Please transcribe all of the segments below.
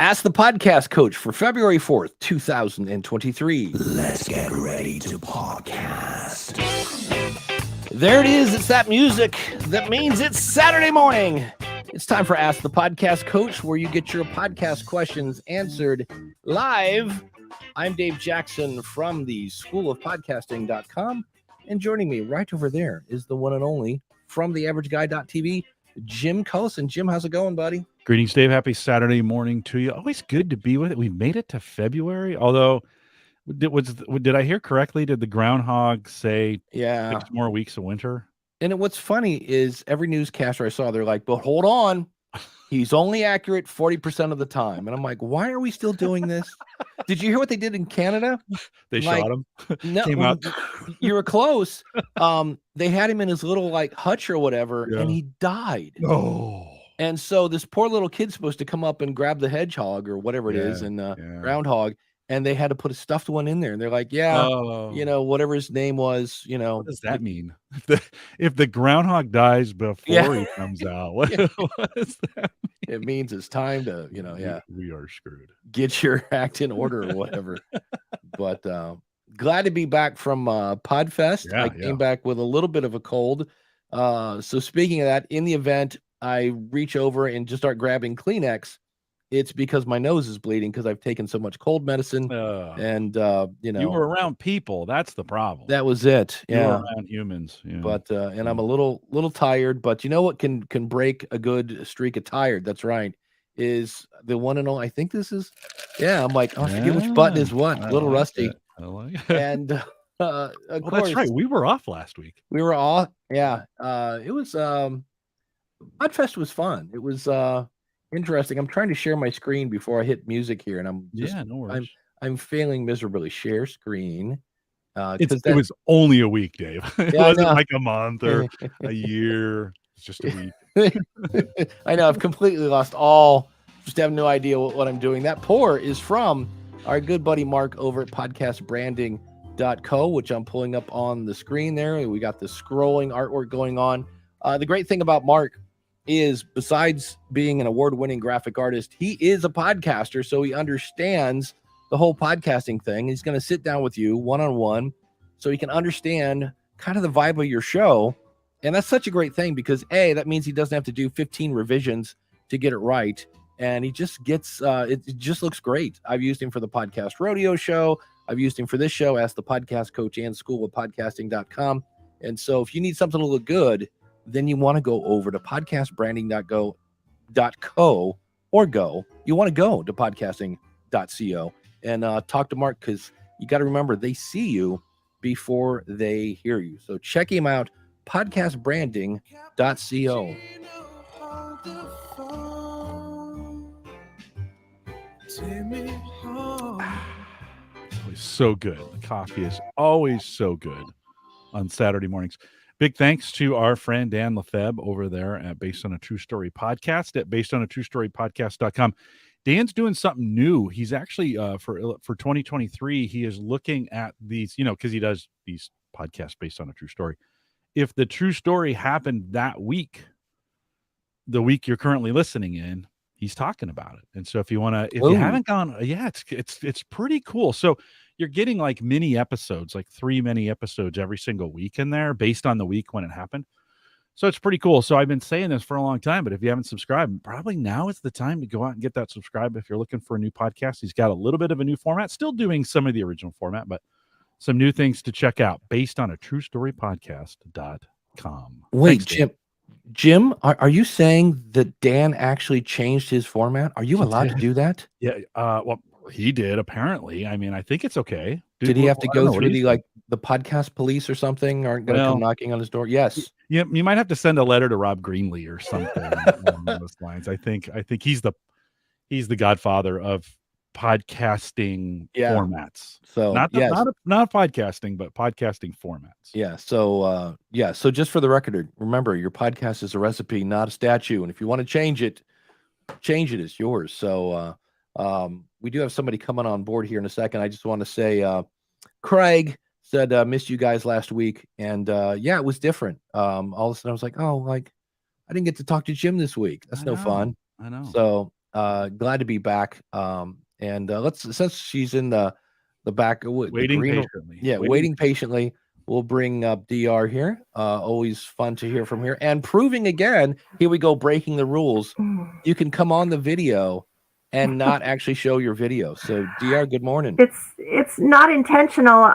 Ask the Podcast Coach for February 4th, 2023. Let's get ready to podcast. There it is. It's that music that means it's Saturday morning. It's time for Ask the Podcast Coach, where you get your podcast questions answered live. I'm Dave Jackson from the schoolofpodcasting.com, and joining me right over there is the one and only from theaverageguy.tv, Jim Collison. Jim, how's it going, buddy? Greetings, Dave. Happy Saturday morning to you. Always good to be with it. We made it to February, although did I hear correctly? Did the groundhog say 6 more weeks of winter? And what's funny is every newscaster I saw, they're like, but hold on, he's only accurate 40% of the time. And I'm like, why are we still doing this? Did you hear what they did in Canada? They shot him. No, Came out. You were close. They had him in his little hutch or whatever, and he died. Oh. And so this poor little kid's supposed to come up and grab the hedgehog or whatever it is, and groundhog, and they had to put a stuffed one in there. And they're like, whatever his name was, What does that mean? If the groundhog dies before he comes out, what does that mean? It means it's time to, we are screwed. Get your act in order or whatever. But glad to be back from Podfest. I came back with a little bit of a cold. So speaking of that, in the event I reach over and just start grabbing Kleenex, it's because my nose is bleeding because I've taken so much cold medicine. And you were around people. That's the problem. That was it. You were around humans. But and I'm a little tired. But you know what can break a good streak of tired? That's right. Is the one and only. I think this is. Yeah, I'm like, I forget which button is what. A little rusty. I like it. And of course, that's right. We were off last week. We were off. Yeah. It was. Podfest was fun. It was interesting. I'm trying to share my screen before I hit music here, and I'm just no worries. I'm failing miserably. Share screen. It was only a week, Dave. It wasn't like a month or a year. It's just a week. I know. I've completely lost all. Just have no idea what I'm doing. That pour is from our good buddy Mark over at podcastbranding.co, which I'm pulling up on the screen there. We got the scrolling artwork going on. The great thing about Mark is, besides being an award-winning graphic artist, he is a podcaster, so he understands the whole podcasting thing. He's going to sit down with you one-on-one so he can understand kind of the vibe of your show. And that's such a great thing because, A, that means he doesn't have to do 15 revisions to get it right. And he just gets, it just looks great. I've used him for the Podcast Rodeo show. I've used him for this show, Ask the Podcast Coach, and schoolofpodcasting.com. And so if you need something to look good, then you want to go over to podcastbranding.co or you want to go to podcasting.co and talk to Mark, because you got to remember, they see you before they hear you. So check him out, podcastbranding.co. It's so good. The coffee is always so good on Saturday mornings. Big thanks to our friend Dan Lefebvre over there at Based on a True Story Podcast at basedonatruestorypodcast.com. Dan's doing something new. He's actually for 2023, he is looking at these, because he does these podcasts based on a true story. If the true story happened that week, the week you're currently listening in, he's talking about it. And so if you haven't gone, it's pretty cool. So you're getting like mini episodes, like 3 mini episodes every single week in there based on the week when it happened. So it's pretty cool. So I've been saying this for a long time, but if you haven't subscribed, probably now is the time to go out and get that subscribe. If you're looking for a new podcast, he's got a little bit of a new format, still doing some of the original format, but some new things to check out based on a true story podcast.com. Wait, thanks, Jim, are you saying that Dan actually changed his format? Are you allowed to do that? Yeah. Well, he did, apparently. I mean, I think it's okay. Did he have to go through the podcast police or something? Aren't going to come knocking on his door? Yes. Yeah, you might have to send a letter to Rob Greenlee or something along those lines. I think he's the godfather of podcasting formats. So not podcasting, but podcasting formats. Yeah. So So just for the record, remember, your podcast is a recipe, not a statue. And if you want to change it. It's yours. So we do have somebody coming on board here in a second. I just want to say, Craig said, missed you guys last week. And it was different. All of a sudden I was like, I didn't get to talk to Jim this week. That's no fun. I know. So Glad to be back. And let's, since she's in the back, the Waiting green, patiently. yeah, waiting patiently. We'll bring up DR here. Always fun to hear from here. And proving again, here we go, breaking the rules. You can come on the video and not actually show your video. So DR, good morning. It's not intentional.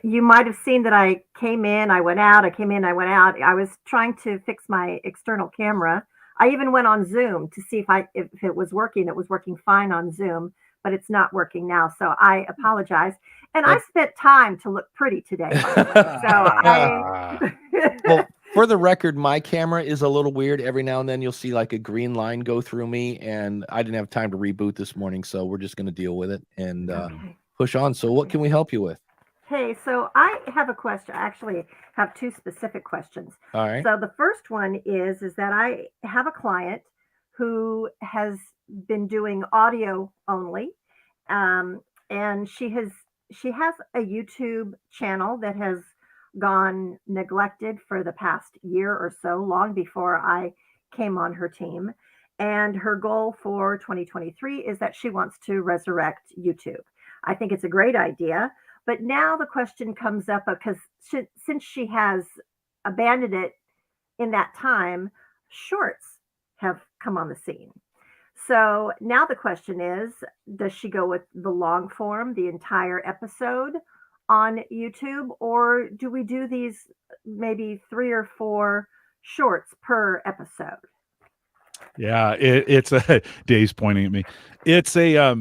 You might have seen that I came in, I went out, I came in, I went out. I was trying to fix my external camera. I even went on Zoom to see if it was working. It was working fine on Zoom, but it's not working now. So I apologize. And I spent time to look pretty today, by the way. So well, for the record, my camera is a little weird. Every now and then you'll see like a green line go through me, and I didn't have time to reboot this morning, so we're just going to deal with it and push on. So what can we help you with? Hey, so I have a question. I actually have two specific questions. All right. So the first one is that I have a client who has been doing audio only, and she has a YouTube channel that has gone neglected for the past year or so, long before I came on her team. And her goal for 2023 is that she wants to resurrect YouTube. I think it's a great idea. But now the question comes up because since she has abandoned it in that time, shorts have come on the scene. So now the question is, does she go with the long form, the entire episode on YouTube, or do we do these maybe 3 or 4 shorts per episode? Yeah, it's a Dave's pointing at me. It's a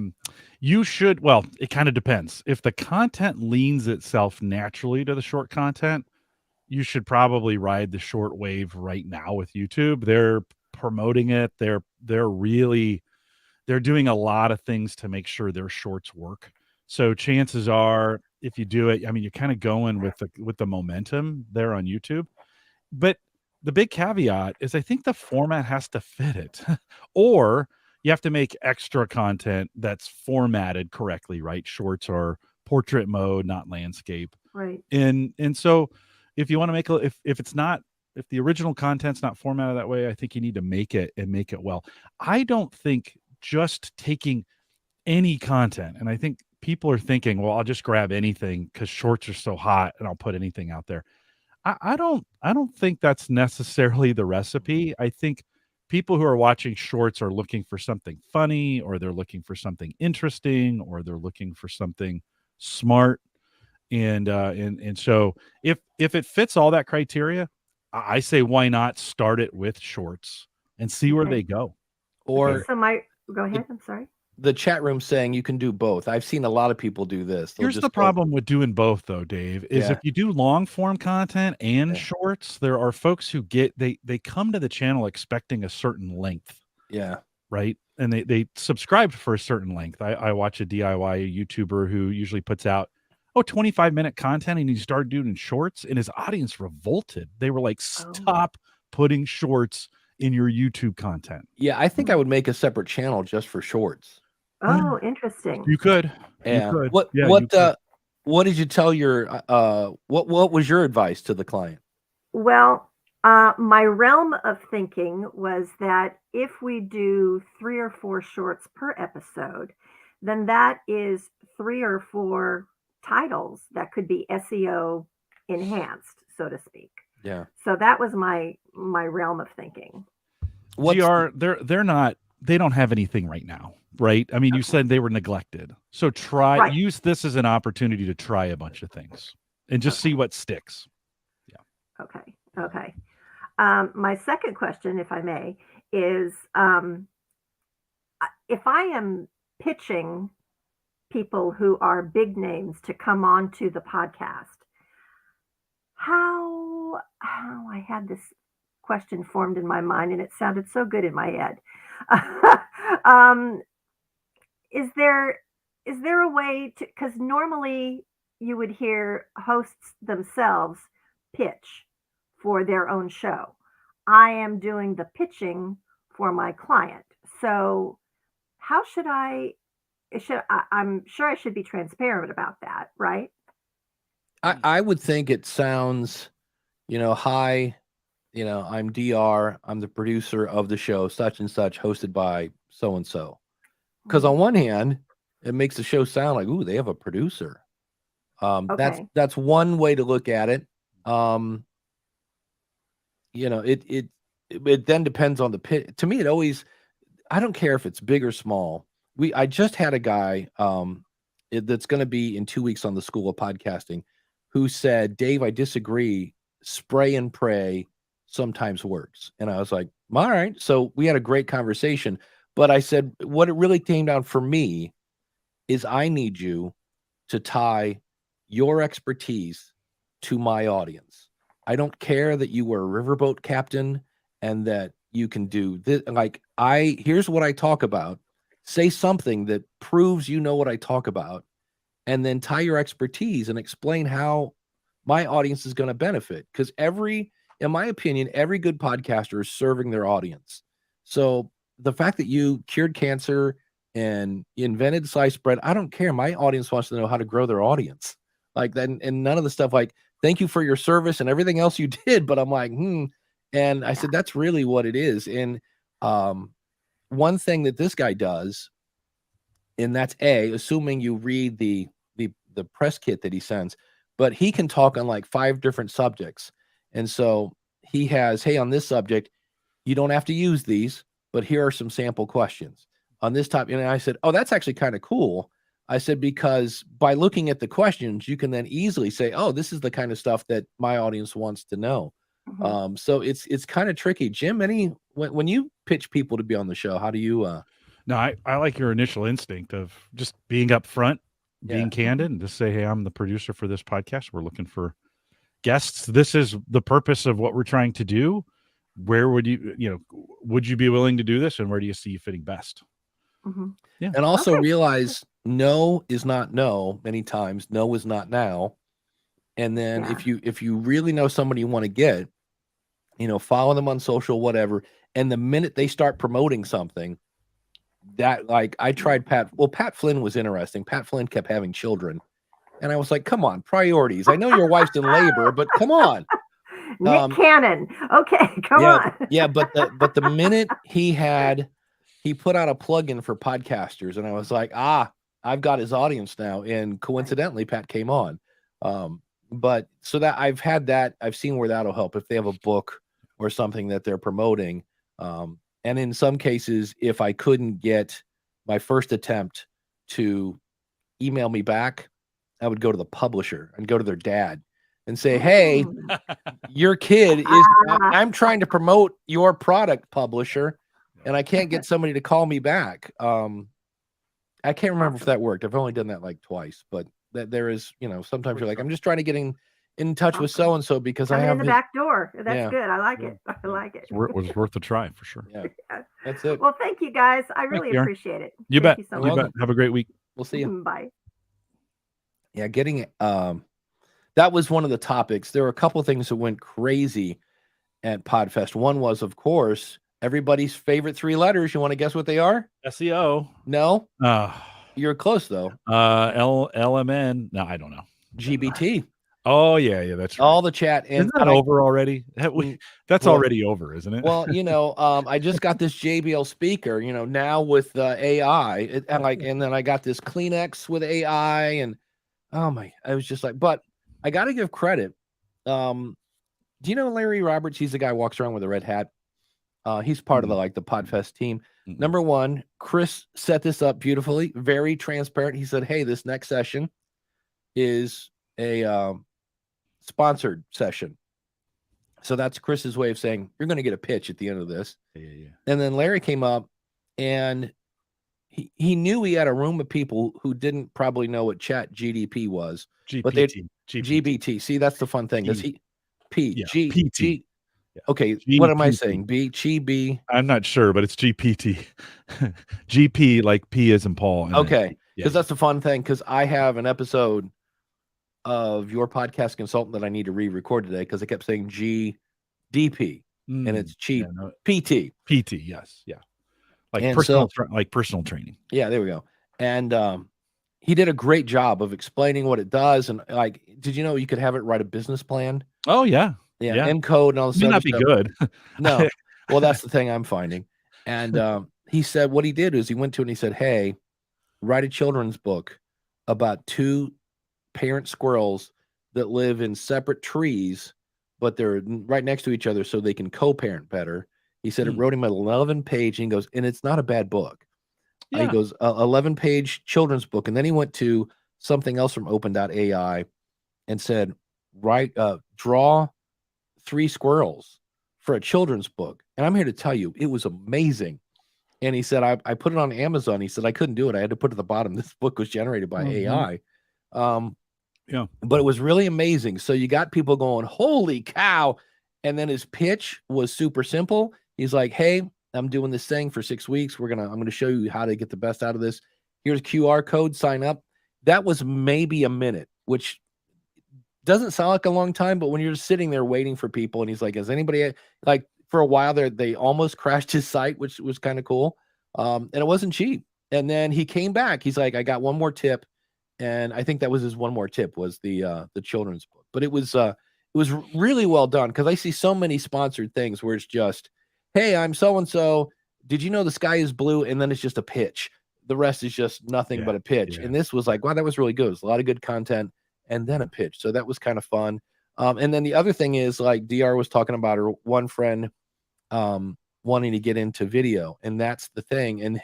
you should, well, it kind of depends. If the content leans itself naturally to the short content, you should probably ride the short wave right now with YouTube. They're promoting it. They're doing a lot of things to make sure their shorts work. So chances are, if you do it, I mean, you're kind of going with the momentum there on YouTube. But the big caveat is I think the format has to fit it, or you have to make extra content that's formatted correctly, right? Shorts are portrait mode, not landscape. Right. And so if you want to make if the original content's not formatted that way, I think you need to make it well. I don't think just taking any content, and I think people are thinking, well, I'll just grab anything because shorts are so hot and I'll put anything out there. I don't think that's necessarily the recipe. I think people who are watching shorts are looking for something funny, or they're looking for something interesting, or they're looking for something smart. And so if it fits all that criteria, I say why not start it with shorts and see where they go. Or go ahead. I'm sorry. The chat room saying you can do both. I've seen a lot of people do this. Here's the problem with doing both, though, Dave, is if you do long form content and shorts, there are folks who they come to the channel expecting a certain length. Yeah. Right. And they subscribe for a certain length. I watch a DIY YouTuber who usually puts out 25-minute content, and he started doing shorts, and his audience revolted. They were like, stop putting shorts in your YouTube content. Yeah, I think I would make a separate channel just for shorts. Oh, interesting. You could. Yeah. You could. What did you tell your what was your advice to the client? Well, my realm of thinking was that if we do 3 or 4 shorts per episode, then that is 3 or 4 titles that could be SEO enhanced, so to speak. Yeah. So that was my realm of thinking. They don't have anything right now, right? I mean, you said they were neglected. So use this as an opportunity to try a bunch of things and just see what sticks. Yeah. Okay. My second question, if I may, is if I am pitching people who are big names to come on to the podcast, how I had this question formed in my mind and it sounded so good in my head. Is there a way to, because normally you would hear hosts themselves pitch for their own show. I am doing the pitching for my client. So how I'm sure I should be transparent about that, right? I would think it sounds, hi, I'm DR. I'm the producer of the show, such and such, hosted by so and so? Because on one hand, it makes the show sound like, ooh, they have a producer. Okay. That's one way to look at it. It then depends on the pit. To me, it always, I don't care if it's big or small. I just had a guy that's going to be in 2 weeks on the School of Podcasting who said, Dave, I disagree. Spray and pray sometimes works. And I was like, all right. So we had a great conversation. But I said, what it really came down for me is I need you to tie your expertise to my audience. I don't care that you were a riverboat captain and that you can do this. Like, here's what I talk about. Say something that proves you know what I talk about, and then tie your expertise and explain how my audience is going to benefit. Because in my opinion, every good podcaster is serving their audience. So the fact that you cured cancer and invented sliced bread, I don't care. My audience wants to know how to grow their audience. Like that, and none of the stuff like, thank you for your service and everything else you did. But I'm like, And I said, that's really what it is. And one thing that this guy does, and that's assuming you read the press kit that he sends, but he can talk on like 5 different subjects. And so he has, hey, on this subject, you don't have to use these, but here are some sample questions on this topic. And I said, oh, that's actually kind of cool. I said, because by looking at the questions, you can then easily say, oh, this is the kind of stuff that my audience wants to know. Mm-hmm. So it's kind of tricky. Jim, when you pitch people to be on the show, how do you No, I like your initial instinct of just being upfront, being candid, and just say, hey, I'm the producer for this podcast. We're looking for guests. This is the purpose of what we're trying to do. Where would would you be willing to do this? And where do you see you fitting best? Mm-hmm. Yeah. And also realize no is not no. Many times no is not now. And then if you really know somebody you want to get, follow them on social, whatever. And the minute they start promoting something, that, like, I tried Pat Flynn was interesting. Pat Flynn kept having children. And I was like, come on, priorities. I know your wife's in labor, but come on. Nick Cannon. Okay, come on. Yeah, but the minute he put out a plugin for podcasters, and I was like, I've got his audience now. And coincidentally, Pat came on. But so that I've seen where that'll help if they have a book or something that they're promoting. And in some cases, if I couldn't get my first attempt to email me back, I would go to the publisher and go to their dad and say, hey, your kid is, I'm trying to promote your product, publisher, and I can't get somebody to call me back. I can't remember if that worked. I've only done that like twice, but that there is, sometimes you're like, I'm just trying to get in touch with so-and-so because I have in the back door. That's good. I like it. I like it. It was worth a try for sure. Yeah, that's it. Well, thank you guys. I really appreciate it. You bet. You so You bet. Have a great week. We'll see you. Bye. Yeah, that was one of the topics. There were a couple of things that went crazy at Podfest. One was, of course, everybody's favorite 3 letters. You want to guess what they are? SEO. No. You're close though. LMN. No, I don't know. GBT. Oh yeah, that's right. All the chat. And isn't that over already? That's already over, isn't it? Well, I just got this JBL speaker. Now with AI, and then I got this Kleenex with AI, and I was just like, but I got to give credit. Do you know Larry Roberts? He's the guy who walks around with a red hat. He's part of the Podfest team. Number one, Chris set this up beautifully, very transparent. He said, hey, this next session is a sponsored session. So that's Chris's way of saying you're going to get a pitch at the end of this. Yeah. And then Larry came up and he knew he had a room of people who didn't probably know what Chat GDP was. GBT. See, that's the fun thing. PT. Okay, what am I saying? B. I'm not sure, but it's GPT. GP, like P as in Paul. Okay, because that's the fun thing. Because I have an episode of your podcast consultant that I need to re-record today because I kept saying GDP and it's PT. PT, yes, yeah, like personal training. Yeah, there we go. And he did a great job of explaining what it does. And did you know you could have it write a business plan? Oh yeah. Yeah, M code and all this may not be stuff. good. No, well, that's the thing I'm finding. And he said what he did is he went to it and he said, hey, write a children's book about two parent squirrels that live in separate trees, but they're right next to each other so they can co-parent better. He said it wrote him an 11-page, and he goes, and it's not a bad book. He goes, 11-page children's book. And then he went to something else from open.ai and said, draw 3 squirrels for a children's book. And I'm here to tell you, it was amazing. And he said, I put it on Amazon. He said, I couldn't do it. I had to put at the bottom, this book was generated by AI. But it was really amazing. So you got people going, holy cow. And then his pitch was super simple. He's like, hey, I'm doing this thing for 6 weeks. I'm going to show you how to get the best out of this. Here's QR code, sign up. That was maybe a minute, which doesn't sound like a long time, but when you're just sitting there waiting for people, and he's like, has anybody, like, for a while there, they almost crashed his site, which was kind of cool. And it wasn't cheap. And then he came back. He's like, I got one more tip. And I think that was his one more tip, was the children's book. But it was really well done, because I see so many sponsored things where it's just, hey, I'm so-and-so. Did you know the sky is blue? And then it's just a pitch. The rest is just nothing but a pitch. And this was like, wow, that was really good. It was a lot of good content and then a pitch. So that was kind of fun. And then the other thing is, like DR was talking about, her one friend wanting to get into video. And that's the thing. And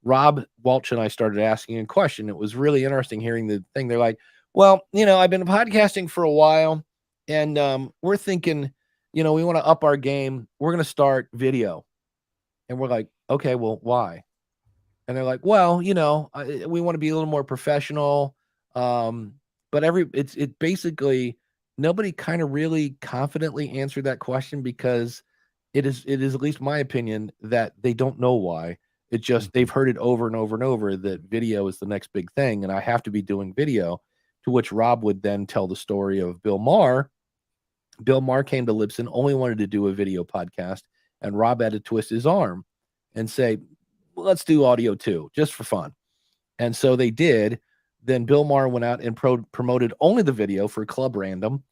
Rob Walsh and I started asking a question. It was really interesting hearing the thing. They're like, well, I've been podcasting for a while, and we're thinking, we want to up our game. We're going to start video. And we're like, okay, well, why? And they're like, well, we want to be a little more professional. But it basically, nobody kind of really confidently answered that question, because it is at least my opinion that they don't know why. It just, they've heard it over and over and over that video is the next big thing, and I have to be doing video. To which Rob would then tell the story of Bill Maher. Bill Maher came to Libsyn, only wanted to do a video podcast, and Rob had to twist his arm and say, well, let's do audio too, just for fun. And so they did. Then Bill Maher went out and promoted only the video for Club Random,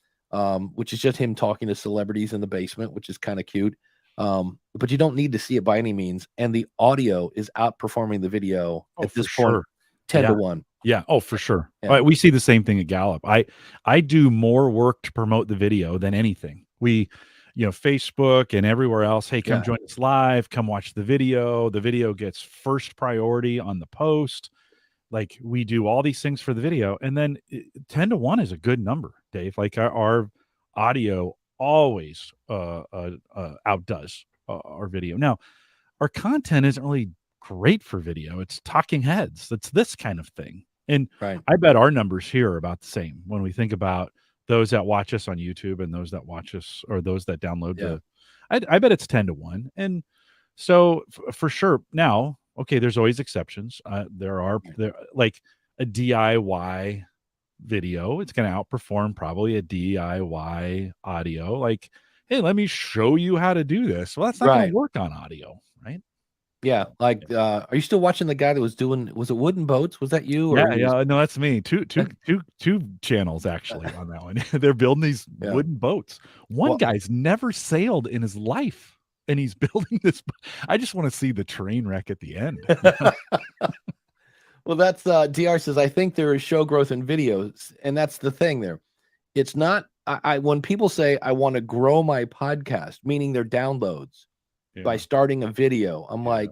which is just him talking to celebrities in the basement, which is kind of cute. But you don't need to see it by any means. And the audio is outperforming the video at this point, 10 to 1. Yeah. Oh, for sure. Yeah. We see the same thing at Gallup. I do more work to promote the video than anything. We, Facebook and everywhere else. Hey, come join us live. Come watch the video. The video gets first priority on the post. Like, we do all these things for the video, and then 10 to 1 is a good number, Dave. Like, our audio always outdoes our video. Now, our content isn't really great for video. It's talking heads. It's this kind of thing. And I bet our numbers here are about the same when we think about those that watch us on YouTube and those that watch us, or those that download I bet it's 10 to 1. And so for sure. Now, okay, there's always exceptions. There like a DIY video, it's going to outperform probably a DIY audio. Like, hey, let me show you how to do this. Well, that's not going to work on audio, right? Yeah. Like, are you still watching the guy that was it wooden boats? Was that you? Or no, that's me. Two channels actually on that one. They're building these wooden boats. One guy's never sailed in his life, and he's building this. I just want to see the train wreck at the end. Well, that's DR says, I think there is show growth in videos, and that's the thing there. It's not, when people say I want to grow my podcast, meaning their downloads by starting a video, I'm like,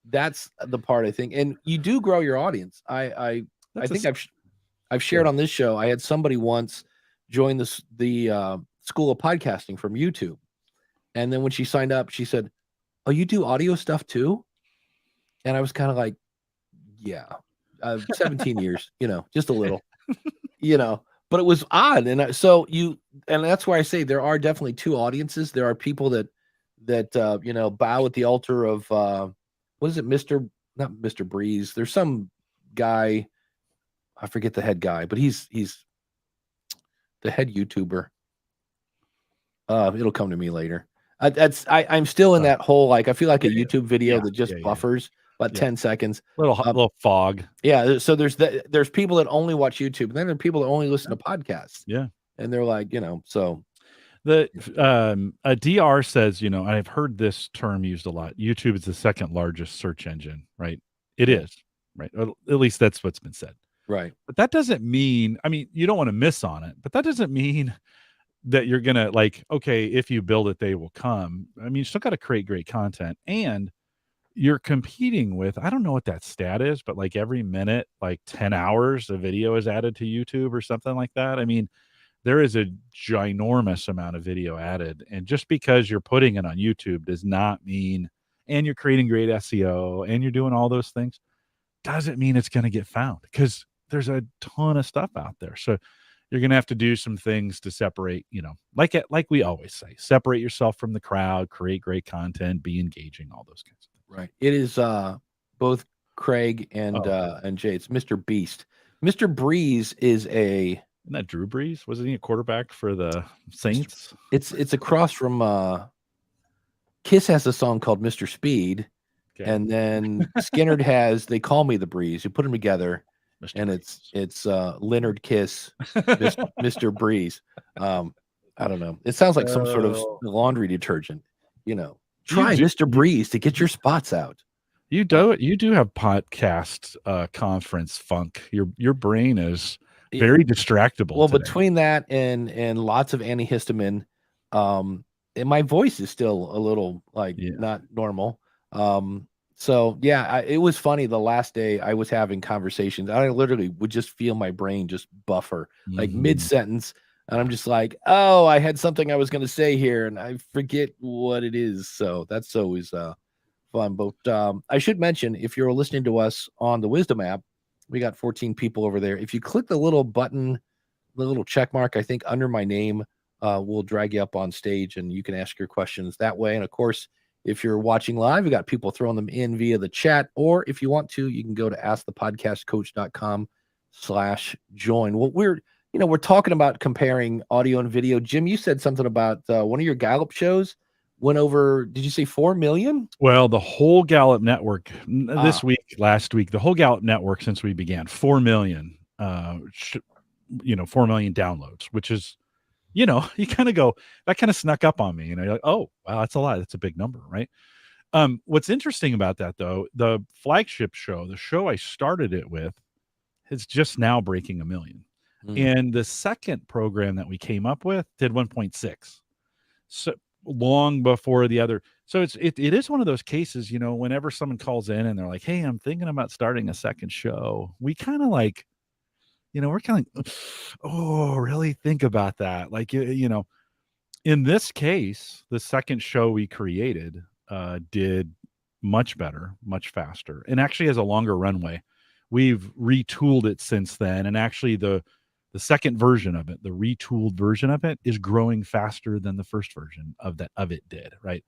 that's the part I think. And you do grow your audience. I think I've shared on this show. I had somebody once join the School of Podcasting from YouTube. And then when she signed up, she said, oh, you do audio stuff too? And I was kind of like, yeah, 17 years, just a little, but it was odd. And and that's why I say there are definitely two audiences. There are people that bow at the altar of, what is it? Not Mr. Breeze. There's some guy, I forget the head guy, but he's the head YouTuber. It'll come to me later. I'm still in that whole, like, I feel like a YouTube video that just buffers about 10 seconds. Little fog. Yeah. So there's people that only watch YouTube, and then there are people that only listen to podcasts. Yeah. And they're like, so. A DR says, and I've heard this term used a lot. YouTube is the second largest search engine, right? It Yeah. is, right? At least that's what's been said. Right. But that doesn't mean, you don't want to miss on it, but that doesn't mean that you're gonna okay, if you build it, they will come. You still got to create great content, and you're competing with, I don't know what that stat is, but every minute, 10 hours of video is added to YouTube or something like that. There is a ginormous amount of video added. And just because you're putting it on YouTube does not mean, and you're creating great SEO and you're doing all those things, doesn't mean it's going to get found, because there's a ton of stuff out there. So you're going to have to do some things to separate, like we always say, separate yourself from the crowd, create great content, be engaging, all those kinds of things. Right. It is both Craig and Jay. It's Mr. Beast. Mr. Breeze is Isn't that Drew Brees? Wasn't he a quarterback for the Saints? It's across from Kiss has a song called Mr. Speed. Okay. And then Skinner has They Call Me the Breeze. You put them together, Mr. and Breeze. it's Leonard Kiss, Mr. Breeze. I don't know. It sounds like some sort of laundry detergent. Try Mr. Breeze to get your spots out. You do have podcast conference funk. Your brain is very distractible. Well, today. between that and lots of antihistamine, and my voice is still a little not normal. So yeah, it was funny. The last day I was having conversations, I literally would just feel my brain just buffer mid sentence. And I'm just like, oh, I had something I was going to say here and I forget what it is. So that's always fun. But I should mention, if you're listening to us on the Wisdom app, we got 14 people over there. If you click the little button, the little check mark, I think under my name, we'll drag you up on stage and you can ask your questions that way. And of course, if you're watching live, we got people throwing them in via the chat, or if you want to, you can go to askthepodcastcoach.com/join. What we're talking about comparing audio and video. Jim, you said something about one of your Gallup shows went over, did you say 4 million? Well, the whole Gallup network last week, the whole Gallup network since we began, 4 million, 4 million downloads, which is, you kind of go, that kind of snuck up on me. You're like, oh, wow, that's a lot. That's a big number, right? What's interesting about that, though, the flagship show, the show I started it with, is just now breaking 1 million. And the second program that we came up with did 1.6. So long before the other. So it is one of those cases, whenever someone calls in and they're like, hey, I'm thinking about starting a second show, we kind of we're kind of, oh, really think about that. In this case, the second show we created did much better, much faster, and actually has a longer runway. We've retooled it since then. And actually the second version of it, the retooled version of it, is growing faster than the first version of it did. Right.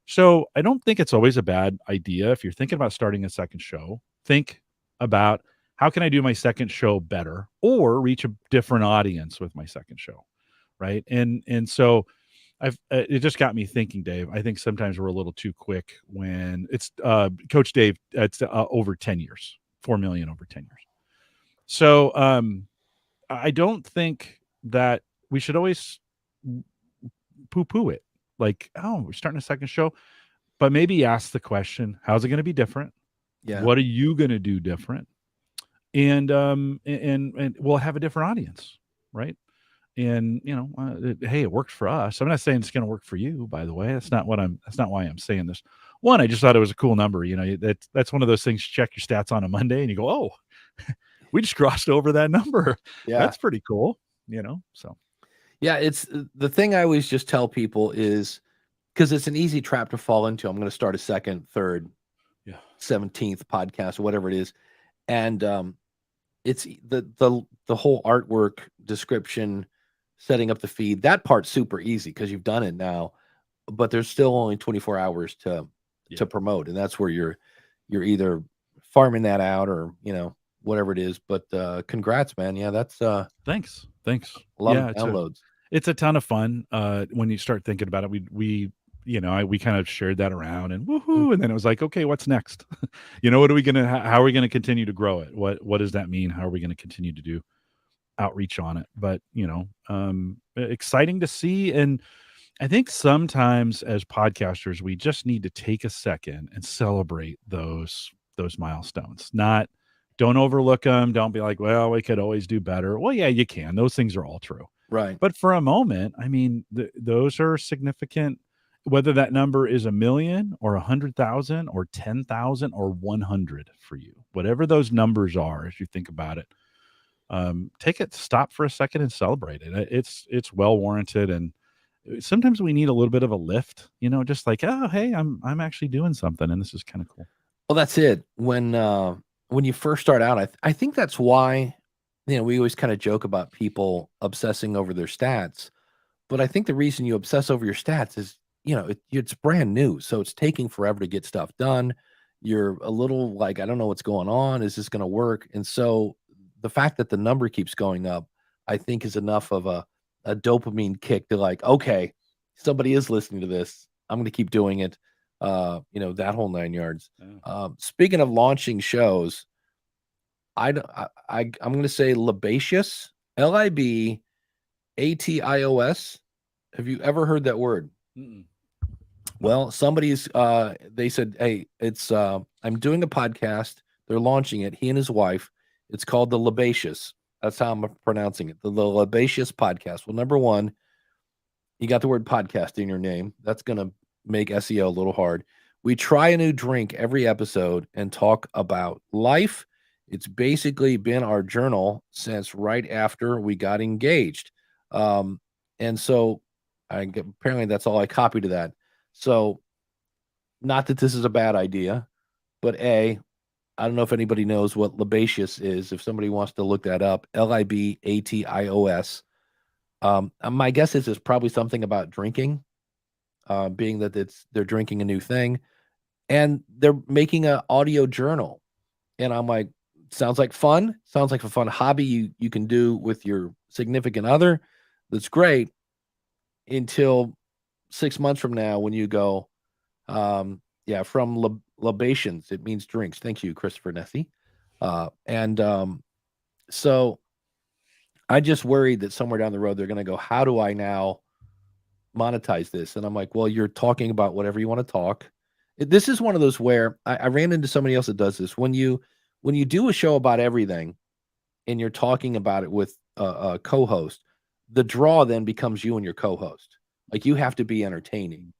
So I don't think it's always a bad idea. If you're thinking about starting a second show, think about, how can I do my second show better or reach a different audience with my second show? Right. And so it just got me thinking, Dave. I think sometimes we're a little too quick when it's Coach Dave, it's over 10 years, 4 million over 10 years. So I don't think that we should always poo-poo it. Oh, we're starting a second show, but maybe ask the question, how's it going to be different? Yeah. What are you going to do different? And we'll have a different audience, right? And hey, it worked for us. I'm not saying it's going to work for you, by the way. That's not why I'm saying this. One, I just thought it was a cool number. That's one of those things you check your stats on a Monday and you go, oh, we just crossed over that number. Yeah, that's pretty cool. So yeah, it's the thing I always just tell people is, because it's an easy trap to fall into. I'm going to start a second, third, 17th podcast, whatever it is. And it's the whole artwork, description, setting up the feed. That part's super easy because you've done it now, but there's still only 24 hours to promote, and that's where you're either farming that out or whatever it is. But congrats, man. Yeah, that's thanks. A lot of downloads. It's a ton of fun when you start thinking about it. We kind of shared that around and woohoo, and then it was like, okay, what's next? How are we going to continue to grow it? What does that mean? How are we going to continue to do outreach on it. But exciting to see. And I think sometimes as podcasters, we just need to take a second and celebrate those milestones. Don't overlook them. Don't be like, well, we could always do better. Well, yeah, you can. Those things are all true. Right. But for a moment, I mean, those are significant, whether that number is 1 million or 100,000 or 10,000 or 100 for you, whatever those numbers are, as you think about it, stop for a second and celebrate it. It's well warranted. And sometimes we need a little bit of a lift, just like, oh, hey, I'm actually doing something. And this is kind of cool. Well, that's it. When you first start out, I think that's why, we always kind of joke about people obsessing over their stats, but I think the reason you obsess over your stats is, it's brand new. So it's taking forever to get stuff done. You're a little like, I don't know what's going on. Is this going to work? And so the fact that the number keeps going up, I think is enough of a dopamine kick to like, okay, somebody is listening to this. I'm going to keep doing it. That whole 9 yards. Speaking of launching shows, I'm going to say Libations, Libations. Have you ever heard that word? Mm-mm. Well, somebody's they said, hey, it's I'm doing a podcast. They're launching it. He and his wife. It's called the Libations. That's how I'm pronouncing it. The Libations podcast. Well, number one, you got the word podcast in your name. That's going to make SEO a little hard. We try a new drink every episode and talk about life. It's basically been our journal since right after we got engaged. And so apparently that's all I copied to that. So not that this is a bad idea, but I don't know if anybody knows what Libations is. If somebody wants to look that up, Libations. My guess is it's probably something about drinking, being that they're drinking a new thing, and they're making an audio journal. And I'm like, sounds like fun. Sounds like a fun hobby you can do with your significant other. That's great until 6 months from now when you go, from Libations. It means drinks. Thank you, Christopher Nessie. So I just worried that somewhere down the road, they're going to go, how do I now monetize this? And I'm like, well, you're talking about whatever you want to talk. This is one of those where I ran into somebody else that does this. When you do a show about everything and you're talking about it with a co-host, the draw then becomes you and your co-host. Like you have to be entertaining.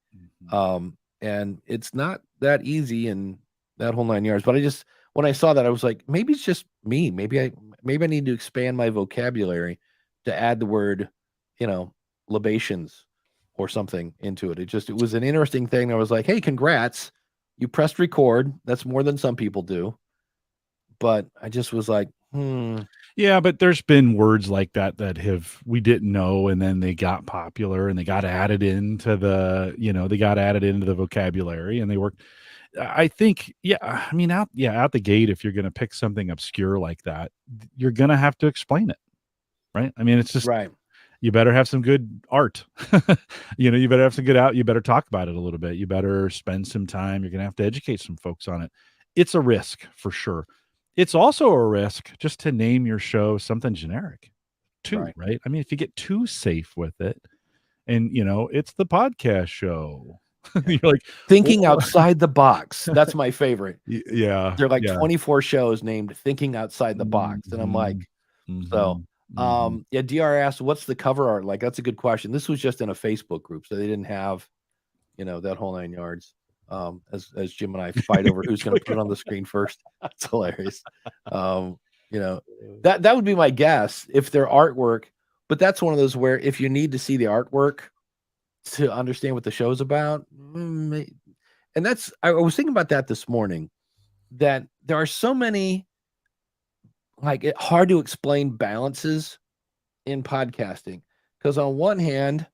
Mm-hmm. And it's not that easy in that whole 9 yards. But when I saw that, I was like, maybe it's just me. Maybe I need to expand my vocabulary to add the word, libations or something into it. It was an interesting thing. I was like, hey, congrats. You pressed record. That's more than some people do. But I just was like, Yeah, but there's been words like that we didn't know, and then they got popular and they got added into the vocabulary, and they worked. I think, out the gate, if you're going to pick something obscure like that, you're going to have to explain it, right? I mean, it's just right. You better have some good art. You better have some good out. You better talk about it a little bit. You better spend some time. You're going to have to educate some folks on it. It's a risk for sure. It's also a risk just to name your show something generic too, right? I mean, if you get too safe with it and, it's the podcast show, you're like thinking outside the box. That's my favorite. Yeah. They're like 24 shows named Thinking Outside the Box. And I'm like, DR asked, what's the cover art like? That's a good question. This was just in a Facebook group, so they didn't have, that whole 9 yards. As Jim and I fight over who's going to put it on the screen first. It's hilarious. That would be my guess if their artwork, but that's one of those where if you need to see the artwork to understand what the show's about, and I was thinking about that this morning, that there are so many hard to explain balances in podcasting, because on one hand,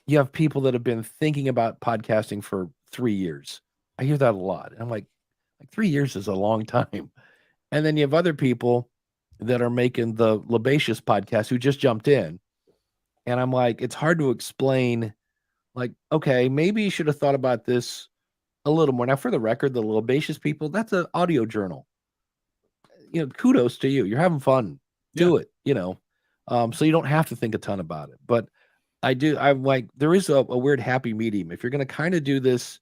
you have people that have been thinking about podcasting for 3 years. I hear that a lot. I'm like 3 years is a long time. And then you have other people that are making the Libations podcast who just jumped in. And I'm like, it's hard to explain. Like, okay, maybe you should have thought about this a little more. Now, for the record, the Libations people, that's an audio journal. Kudos to you. You're having fun. Do it, So you don't have to think a ton about it. But I'm like, there is a weird happy medium. If you're going to kind of do this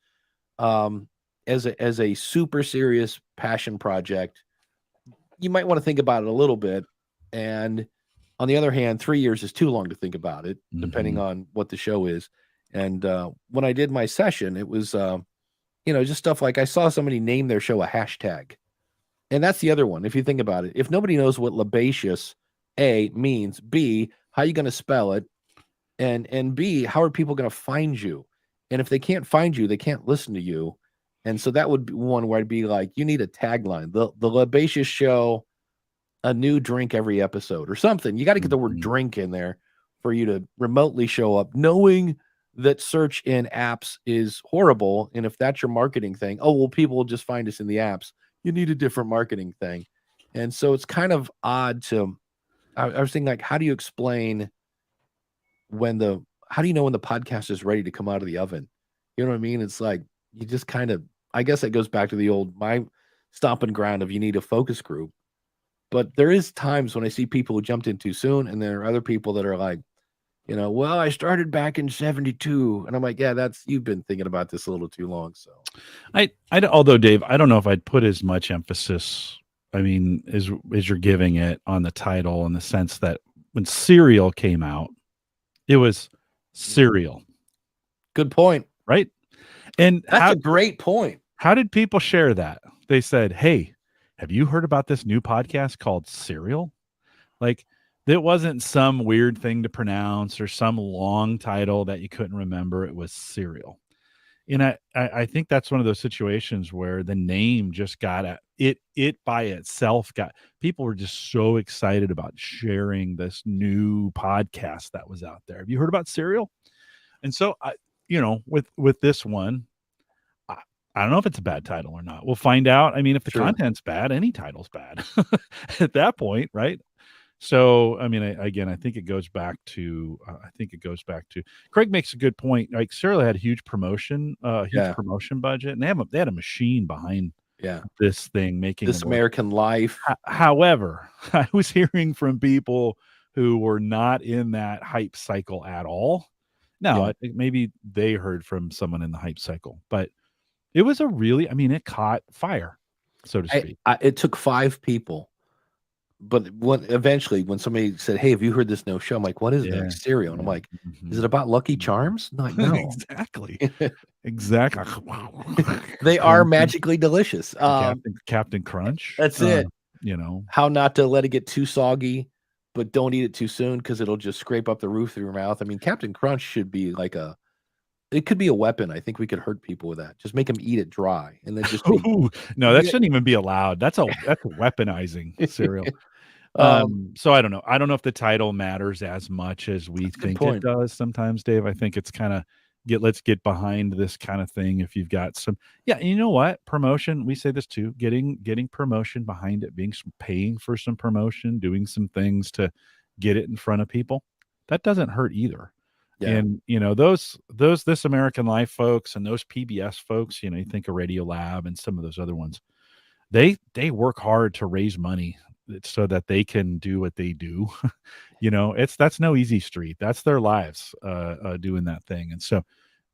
as a super serious passion project, you might want to think about it a little bit. And on the other hand, 3 years is too long to think about it, depending on what the show is. And when I did my session, it was, just stuff like I saw somebody name their show a hashtag. And that's the other one. If you think about it, if nobody knows what labacious, A, means, B, how are you going to spell it? And B, how are people going to find you? And if they can't find you, they can't listen to you. And so that would be one where I'd be like, you need a tagline. The Labacious Show, a new drink every episode or something. You got to get the word drink in there for you to remotely show up, knowing that search in apps is horrible. And if that's your marketing thing, oh, well, people will just find us in the apps. You need a different marketing thing. And so it's kind of odd I was thinking, like, how do you explain how do you know when the podcast is ready to come out of the oven? You know what I mean? It's like, you just kind of, I guess it goes back to my stomping ground of you need a focus group. But there is times when I see people who jumped in too soon, and there are other people that are like, well, I started back in 72. And I'm like, yeah, you've been thinking about this a little too long. So although Dave, I don't know if I'd put as much emphasis, as you're giving it on the title, in the sense that when Serial came out, it was Serial. Good point. Right. And that's a great point. How did people share that? They said, hey, have you heard about this new podcast called Serial? Like, it wasn't some weird thing to pronounce or some long title that you couldn't remember. It was Serial. And I think that's one of those situations where the name just it by itself people were just so excited about sharing this new podcast that was out there. Have you heard about Serial? And so with this one, I don't know if it's a bad title or not. We'll find out. I mean, if the content's bad, any title's bad at that point, right? So, I mean, I think it goes back to Craig makes a good point. Like, Serial had a huge promotion budget, and they had a machine behind this thing making This American Life. However, I was hearing from people who were not in that hype cycle at all. Now, I think maybe they heard from someone in the hype cycle, but it was it caught fire, so to speak. It took 5 people. But eventually, when somebody said, hey, have you heard this no show? I'm like, what is that? Serial. And I'm like, is it about Lucky Charms? I'm like, no. Exactly. They are magically delicious. Captain Crunch. That's it. How not to let it get too soggy, but don't eat it too soon because it'll just scrape up the roof of your mouth. I mean, Captain Crunch should be like it could be a weapon. I think we could hurt people with that. Just make them eat it dry, and then just no, that shouldn't even be allowed. That's weaponizing cereal. So I don't know. I don't know if the title matters as much as we think it does sometimes, Dave. I think it's kind of let's get behind this kind of thing. If you've got some, and you know what? Promotion, we say this too, getting promotion behind it, paying for some promotion, doing some things to get it in front of people. That doesn't hurt either. Yeah. And those This American Life folks and those PBS folks, you think of Radio Lab and some of those other ones, they work hard to raise money so that they can do what they do. That's no easy street. That's their lives doing that thing. And so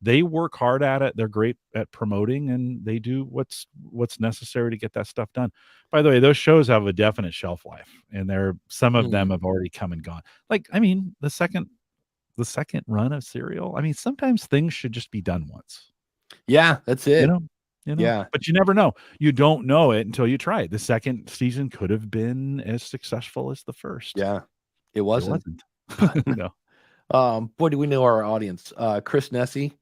they work hard at it. They're great at promoting, and they do what's necessary to get that stuff done. By the way, those shows have a definite shelf life, and some of them have already come and gone. Like, I mean, the second run of Serial, I mean, sometimes things should just be done once. Yeah, that's it. Yeah, but you never know. You don't know it until you try it. The second season could have been as successful as the first. Yeah, it wasn't. No. Boy, do we know our audience. Chris Nessie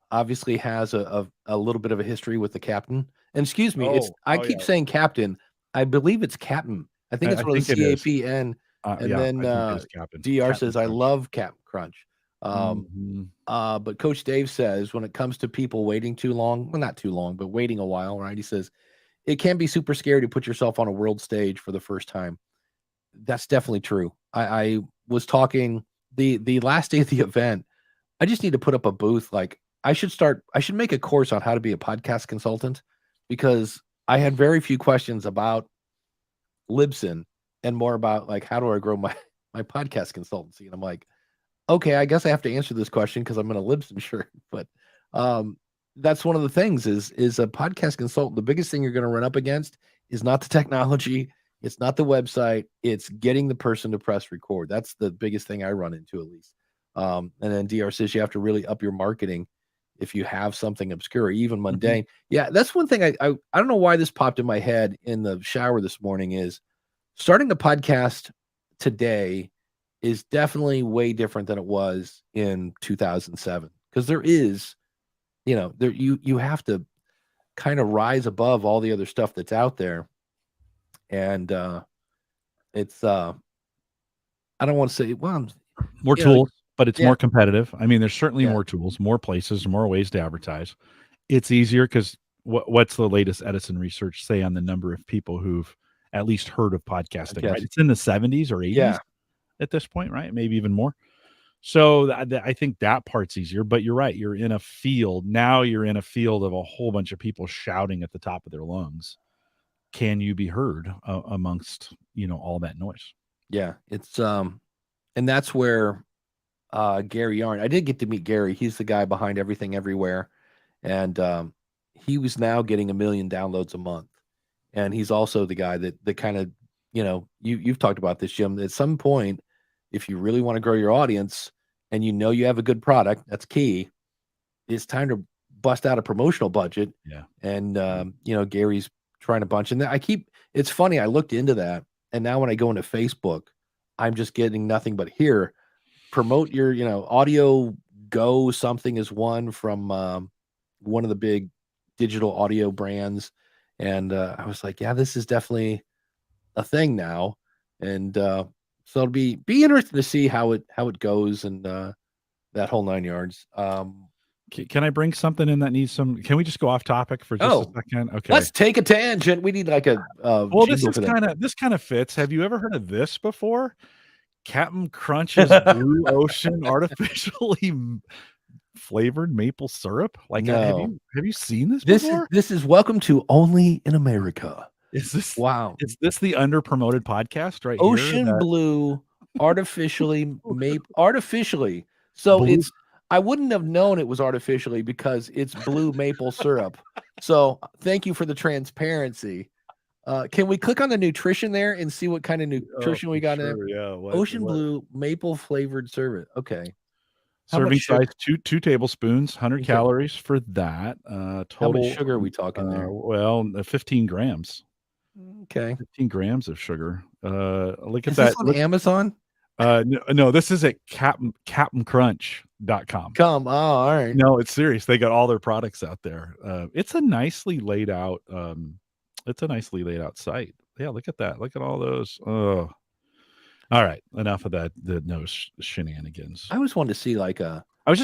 obviously has a little bit of a history with the captain. And excuse me, I keep saying captain. I believe it's captain. I think it's one of the CAPN. And then DR says, I love Captain Crunch. But Coach Dave says, when it comes to people waiting too long, well, not too long, but waiting a while, right? He says, it can be super scary to put yourself on a world stage for the first time. That's definitely true. I was talking the last day of the event. I just need to put up a booth. Like, I should make a course on how to be a podcast consultant, because I had very few questions about Libsyn and more about, like, how do I grow my podcast consultancy, and I'm like, okay, I guess I have to answer this question because I'm in a Libsyn shirt. But that's one of the things is a podcast consultant. The biggest thing you're going to run up against is not the technology, it's not the website, it's getting the person to press record. That's the biggest thing I run into, at least. And then DR says you have to really up your marketing if you have something obscure, even mundane. Yeah, that's one thing I don't know why this popped in my head in the shower this morning is starting a podcast today is definitely way different than it was in 2007, because there is, there you have to kind of rise above all the other stuff that's out there. And it's I don't want to say, well, more tools, but it's yeah. more competitive. I mean, there's certainly Yeah. more tools, more places, more ways to advertise. It's easier because what's the latest Edison research say on the number of people who've at least heard of podcasting, right? It's in the 70s or 80s at this point, right? Maybe even more. So I think that part's easier, but you're right. You're in a field. Now you're in a field of a whole bunch of people shouting at the top of their lungs. Can you be heard amongst, all that noise? Yeah. It's, and that's where Gary Yarn, I did get to meet Gary. He's the guy behind Everything Everywhere. And he was now getting 1 million downloads a month. And he's also the guy that kind of, you've talked about this, Jim. At some point, if you really want to grow your audience and you have a good product, that's key. It's time to bust out a promotional budget. Yeah. And Gary's trying to bunch. And it's funny, I looked into that, and now when I go into Facebook, I'm just getting nothing but here. Promote your, Audio Go something is one from one of the big digital audio brands. And I was like, yeah, this is definitely a thing now. And so it'll be interesting to see how it goes and that whole 9 yards. Can I bring something in that needs some? Can we just go off topic for just a second? Okay, let's take a tangent. We need like a well, this kind of fits. Have you ever heard of this before? Captain Crunch's Blue Ocean artificially flavored maple syrup. Like, no. have you seen this before? This is Welcome to Only in America. Is this wow? Is this the under promoted podcast right Ocean here? Blue artificially artificially. So blue. I wouldn't have known it was artificially because it's blue maple syrup. So thank you for the transparency. Can we click on the nutrition there and see what kind of nutrition we got in there? Yeah. Ocean Blue maple flavored syrup. Okay. Serving size 2 tablespoons, 100 calories for that. Total. How much sugar are we talking there? Well, 15 grams. Okay. 15 grams of sugar. Look at Is that. This on Amazon? No, this is at CaptainCrunch.com. All right. No, it's serious. They got all their products out there. It's a nicely laid out. Site. Yeah, look at that. Look at all those. Oh, all right. Enough of that. The shenanigans. I always wanted to see like a. I was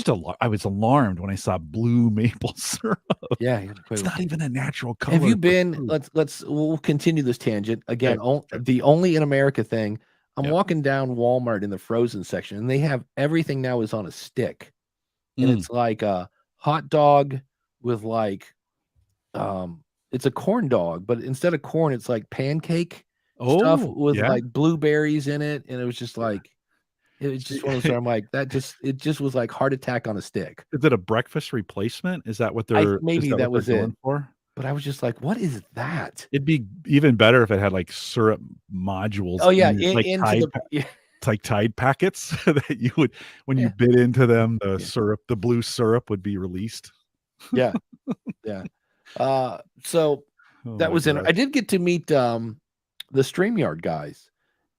alarmed when I saw blue maple syrup. Yeah, it's not even a natural color. Have you been? We'll continue this tangent again. Okay. The Only in America thing. I'm walking down Walmart in the frozen section, and they have everything now is on a stick, and it's like a hot dog with like, it's a corn dog, but instead of corn, it's like pancake stuff with like blueberries in it, and it was just like, it was just one of those. I'm like, it just was like heart attack on a stick. Is it a breakfast replacement? Is that what they're? Maybe that was it. For? But I was just like, what is that? It'd be even better if it had like syrup modules. Oh yeah, it's like Tide packets that you would, when you bit into them, the syrup, the blue syrup would be released. Yeah, yeah. So that was in. I did get to meet the StreamYard guys,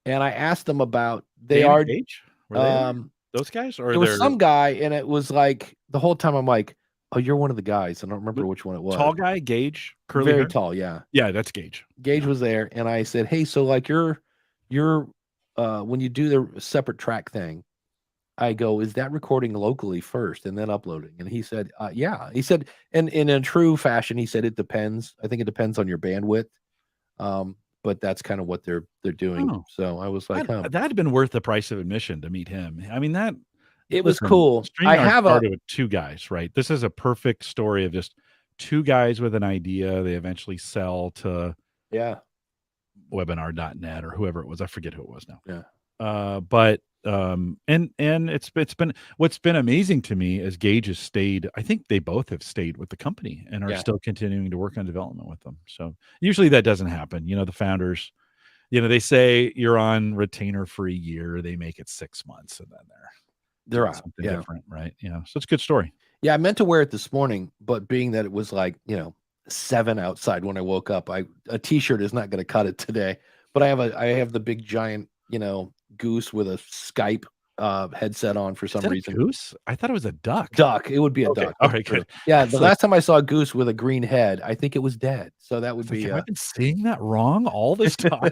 and I asked them about Gage? Those guys, or there was some guy, and it was like the whole time I'm like, oh, you're one of the guys. I don't remember which one it was. Tall guy, Gage, curly very hair? tall. Yeah, that's Gage. Gage was there, and I said, hey, so like you're when you do the separate track thing, I go, is that recording locally first and then uploading? And he said, yeah. He said, and in a true fashion, he said it depends. I think it depends on your bandwidth. But that's kind of what they're doing. Oh, so I was like, that'd been worth the price of admission to meet him. I mean, was cool. I have started with 2 guys, right? This is a perfect story of just 2 guys with an idea. They eventually sell to webinar.net or whoever it was. I forget who it was now. Yeah. But and it's been what's been amazing to me is Gage has stayed. I think they both have stayed with the company and are Yeah. still continuing to work on development with them. So usually that doesn't happen. The founders, they say you're on retainer for a year, they make it 6 months, and then they're They're doing out. something Yeah. different, right? So it's a good story. Yeah, I meant to wear it this morning, but being that it was like, 7 outside when I woke up, a t-shirt is not going to cut it today. But I have the big giant, goose with a Skype headset on for Is some that a reason. goose? I thought it was a duck. Duck. It would be a Okay. duck. All That's right, true. good. Yeah, It's the like, last time I saw a goose with a green head, I think it was dead. So that would it's like, be have I been seeing that wrong all this time?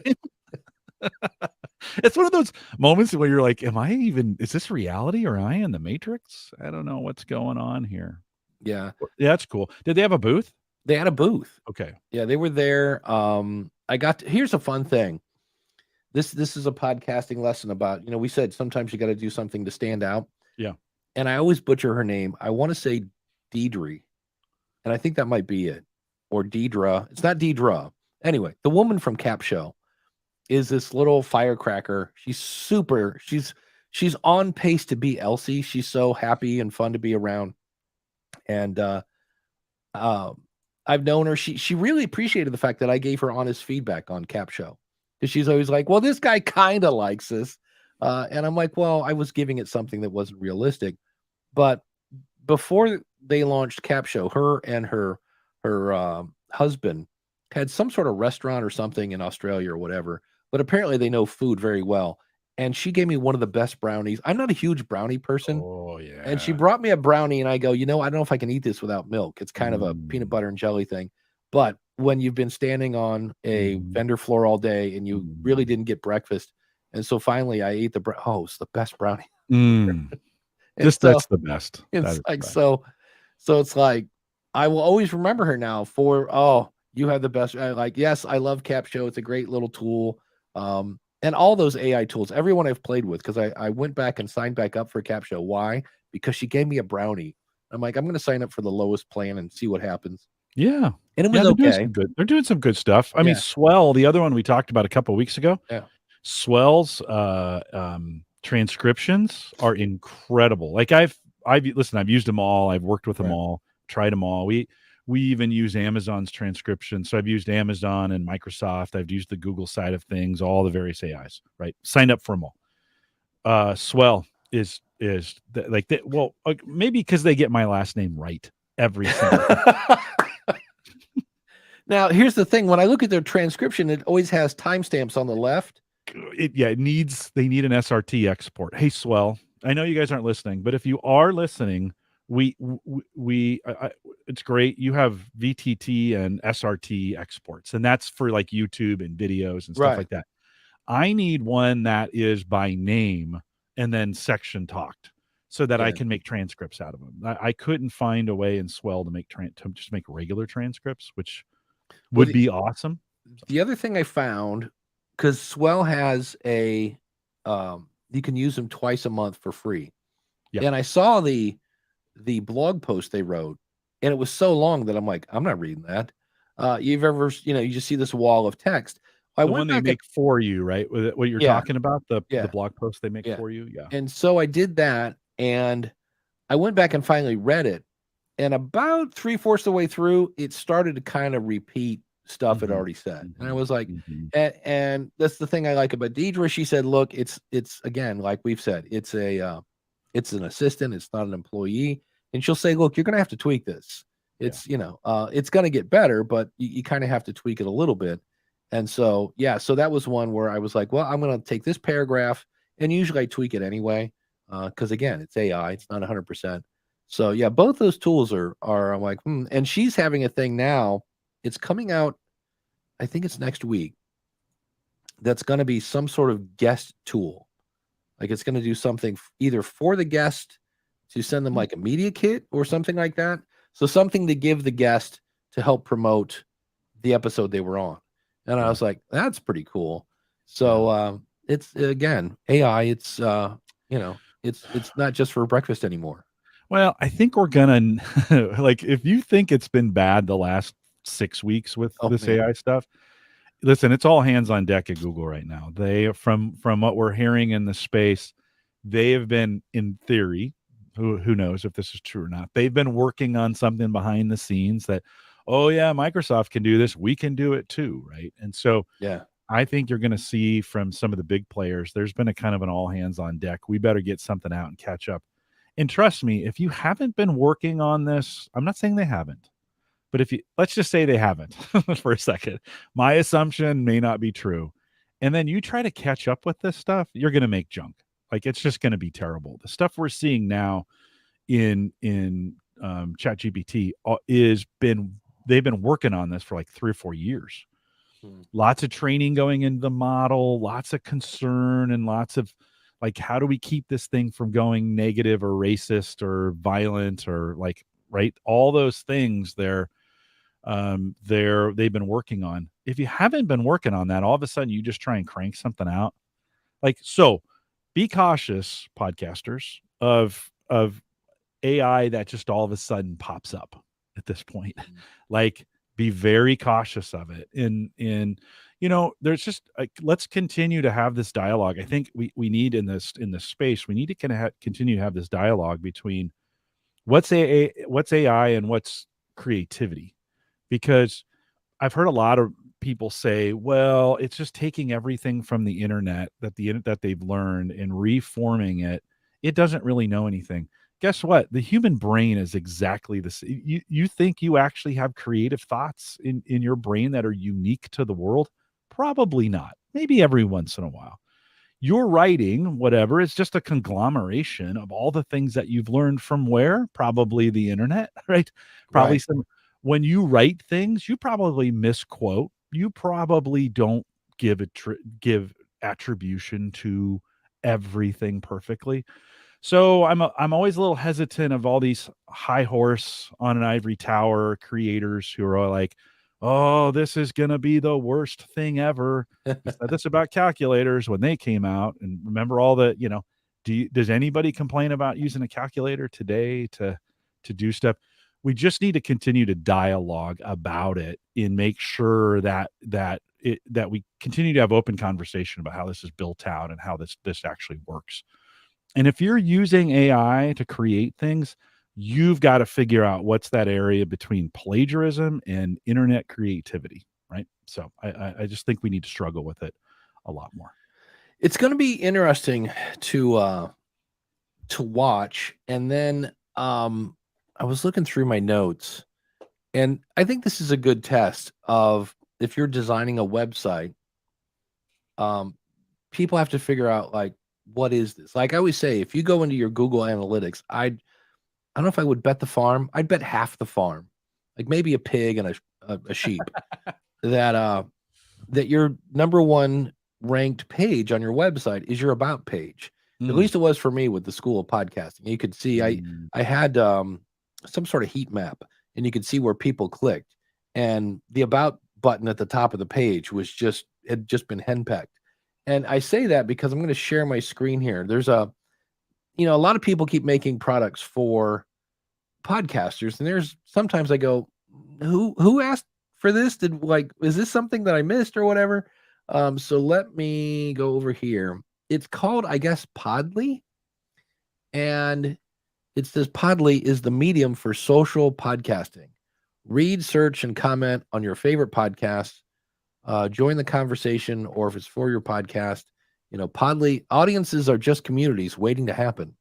It's one of those moments where you're like, is this reality or am I in the Matrix? I don't know what's going on here. yeah. Yeah, that's cool. Did they have a booth? They had a booth. Okay. Yeah, they were there. Here's a fun thing. This is a podcasting lesson about, we said sometimes you got to do something to stand out. Yeah. And I always butcher her name. I want to say Deidre, and I think that might be it. Or Deidre. It's not Deidre. Anyway, the woman from Capsho is this little firecracker. She's on pace to be Elsie. She's so happy and fun to be around. And I've known her. She really appreciated the fact that I gave her honest feedback on Capsho. Because she's always like, well, this guy kind of likes this. And I'm like, well, I was giving it something that wasn't realistic. But before they launched Capsho, her and her husband had some sort of restaurant or something in Australia or whatever. But apparently they know food very well. And she gave me one of the best brownies. I'm not a huge brownie person. Oh, yeah. And she brought me a brownie, and I go, I don't know if I can eat this without milk. It's kind of a peanut butter and jelly thing. But when you've been standing on a vendor floor all day and you really didn't get breakfast, and so finally I ate it's the best brownie. That's the best. It's like so it's like I will always remember her now for you have the best. Yes, I love Capsho. It's a great little tool. And all those AI tools, everyone I've played with, because I went back and signed back up for Capsho. Why? Because she gave me a brownie. I'm like, I'm going to sign up for the lowest plan and see what happens. Yeah. And it was okay. They're doing some good stuff. I mean, Swell, the other one we talked about a couple of weeks ago. Yeah. Swell's transcriptions are incredible. Like I've used them all. I've worked with them all, tried them all. We even use Amazon's transcription. So I've used Amazon and Microsoft. I've used the Google side of things, all the various AIs, right? Signed up for them all. Swell is maybe because they get my last name right every single time. Now, here's the thing. When I look at their transcription, it always has timestamps on the left. They need an SRT export. Hey, Swell, I know you guys aren't listening, but if you are listening, it's great. You have VTT and SRT exports, and that's for like YouTube and videos and stuff like that. I need one that is by name and then section talked, so that I can make transcripts out of them. I couldn't find a way in Swell to just make regular transcripts, which would be awesome. The other thing I found, because Swell has you can use them twice a month for free. Yep. And I saw the blog post they wrote, and it was so long that I'm like, I'm not reading that. You've ever, you just see this wall of text. The one they make for you, right? What you're talking about, the blog post they make for you. Yeah. And so I did that, and I went back and finally read it. And about 3/4 of the way through, it started to kind of repeat stuff it already said. And I was like, and that's the thing I like about Deidre. She said, look, it's again, like we've said, it's an assistant. It's not an employee. And she'll say, look, you're going to have to tweak this. It's, it's going to get better, but you kind of have to tweak it a little bit. And so, so that was one where I was like, well, I'm going to take this paragraph, and usually I tweak it anyway. Cause again, it's AI, it's not 100%. So both those tools are I'm like, and she's having a thing now. It's coming out, I think it's next week. That's going to be some sort of guest tool. Like it's going to do something either for the guest to send them like a media kit or something like that. So something to give the guest to help promote the episode they were on. And I was like, that's pretty cool. So it's again, AI, it's it's not just for breakfast anymore. Well, I think we're gonna like if you think it's been bad the last 6 weeks with this AI stuff, listen, it's all hands on deck at Google right now. They, from what we're hearing in the space, they have been, in theory, who knows if this is true or not, they've been working on something behind the scenes that, oh yeah, Microsoft can do this, we can do it too, right? And so Yeah. I think you're going to see from some of the big players, there's been a kind of an all hands on deck. We better get something out and catch up. And trust me, if you haven't been working on this, I'm not saying they haven't, but if you, let's just say they haven't for a second, my assumption may not be true. And then you try to catch up with this stuff, you're going to make junk. Like, it's just going to be terrible. The stuff we're seeing now in ChatGPT they've been working on this for like 3 or 4 years. Lots of training going into the model, lots of concern, and lots of like, how do we keep this thing from going negative or racist or violent or like, right? All those things they've been working on. If you haven't been working on that, all of a sudden you just try and crank something out. Like, so be cautious, podcasters, of AI that just all of a sudden pops up at this point. Like, be very cautious of it. In there's just like, let's continue to have this dialogue. I think we need in this space, we need to kind of continue to have this dialogue between what's AI and what's creativity, because I've heard a lot of people say, well, it's just taking everything from the internet that they've learned and reforming it. It doesn't really know anything. Guess what? The human brain is exactly the same. You think you actually have creative thoughts in your brain that are unique to the world? Probably not. Maybe every once in a while. Your writing, whatever, is just a conglomeration of all the things that you've learned from where? Probably the internet, right? Probably Right. when you write things, you probably misquote. You probably don't give attribution to everything perfectly. So I'm always a little hesitant of all these high horse on an ivory tower creators who are all like, oh, this is going to be the worst thing ever. We said this about calculators when they came out. And remember all the, does anybody complain about using a calculator today to do stuff? We just need to continue to dialogue about it and make sure that we continue to have open conversation about how this is built out and how this actually works. And if you're using AI to create things, you've got to figure out what's that area between plagiarism and internet creativity, right? So I just think we need to struggle with it a lot more. It's going to be interesting to watch. And then I was looking through my notes, and I think this is a good test of if you're designing a website, people have to figure out, like, what is this? Like I always say, if you go into your Google Analytics, I don't know if I would bet the farm. I'd bet half the farm, like maybe a pig and a sheep, that your number one ranked page on your website is your about page. At least it was for me with the School of Podcasting. You could see I had some sort of heat map, and you could see where people clicked, and the about button at the top of the page had just been henpecked. And I say that because I'm going to share my screen here. There's a lot of people keep making products for podcasters, and there's sometimes I go, who asked for this? Is this something that I missed or whatever? So let me go over here. It's called, I guess, Podly, and it says Podly is the medium for social podcasting. Read, search, and comment on your favorite podcasts. Join the conversation, or if it's for your podcast, Podly, audiences are just communities waiting to happen.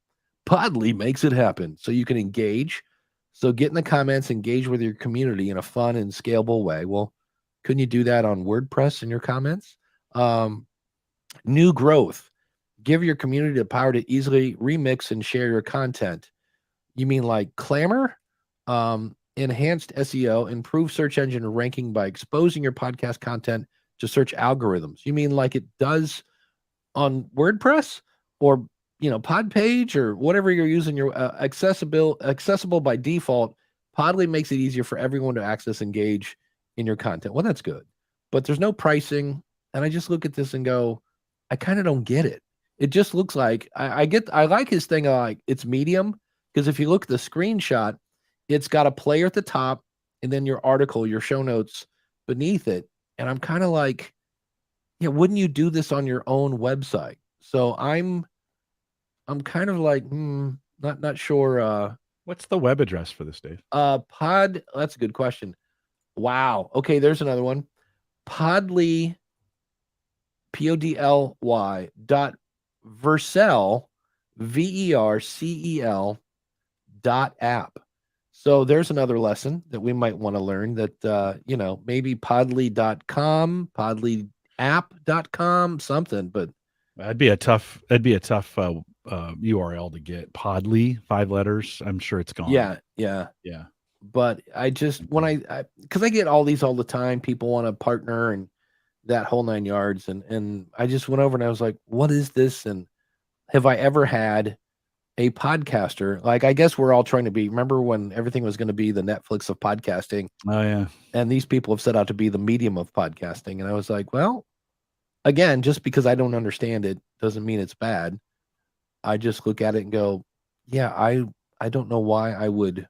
Podly makes it happen so you can engage. So get in the comments, engage with your community in a fun and scalable way. Well, couldn't you do that on WordPress in your comments? New growth. Give your community the power to easily remix and share your content. You mean like Clamor? Enhanced SEO, improve search engine ranking by exposing your podcast content to search algorithms. You mean like it does on WordPress or Podpage or whatever you're using your accessible by default? Podly makes it easier for everyone to access, engage in your content. Well, that's good, but there's no pricing, and I just look at this and go, I kind of don't get it. It just looks like I like his thing, like it's medium, because if you look at the screenshot, it's got a player at the top and then your article, your show notes beneath it. And I'm kind of like, yeah, wouldn't you do this on your own website? So I'm kind of like, not sure. What's the web address for this, Dave? That's a good question. Wow. Okay, there's another one. Podly, Podly dot Vercel, Vercel .app. So there's another lesson that we might want to learn, that maybe podly.com, podlyapp.com, something. But That'd be a tough URL to get. Podly, 5 letters. I'm sure it's gone. yeah. Yeah. But I just, because I get all these all the time, people want to partner and that whole 9 yards, and I just went over and I was like, what is this? And have I ever had a podcaster? Like, I guess we're all trying to be, remember when everything was going to be the Netflix of podcasting? Oh yeah. And these people have set out to be the medium of podcasting. And I was like, well, again, just because I don't understand it doesn't mean it's bad. I just look at it and go, yeah, I don't know why I would,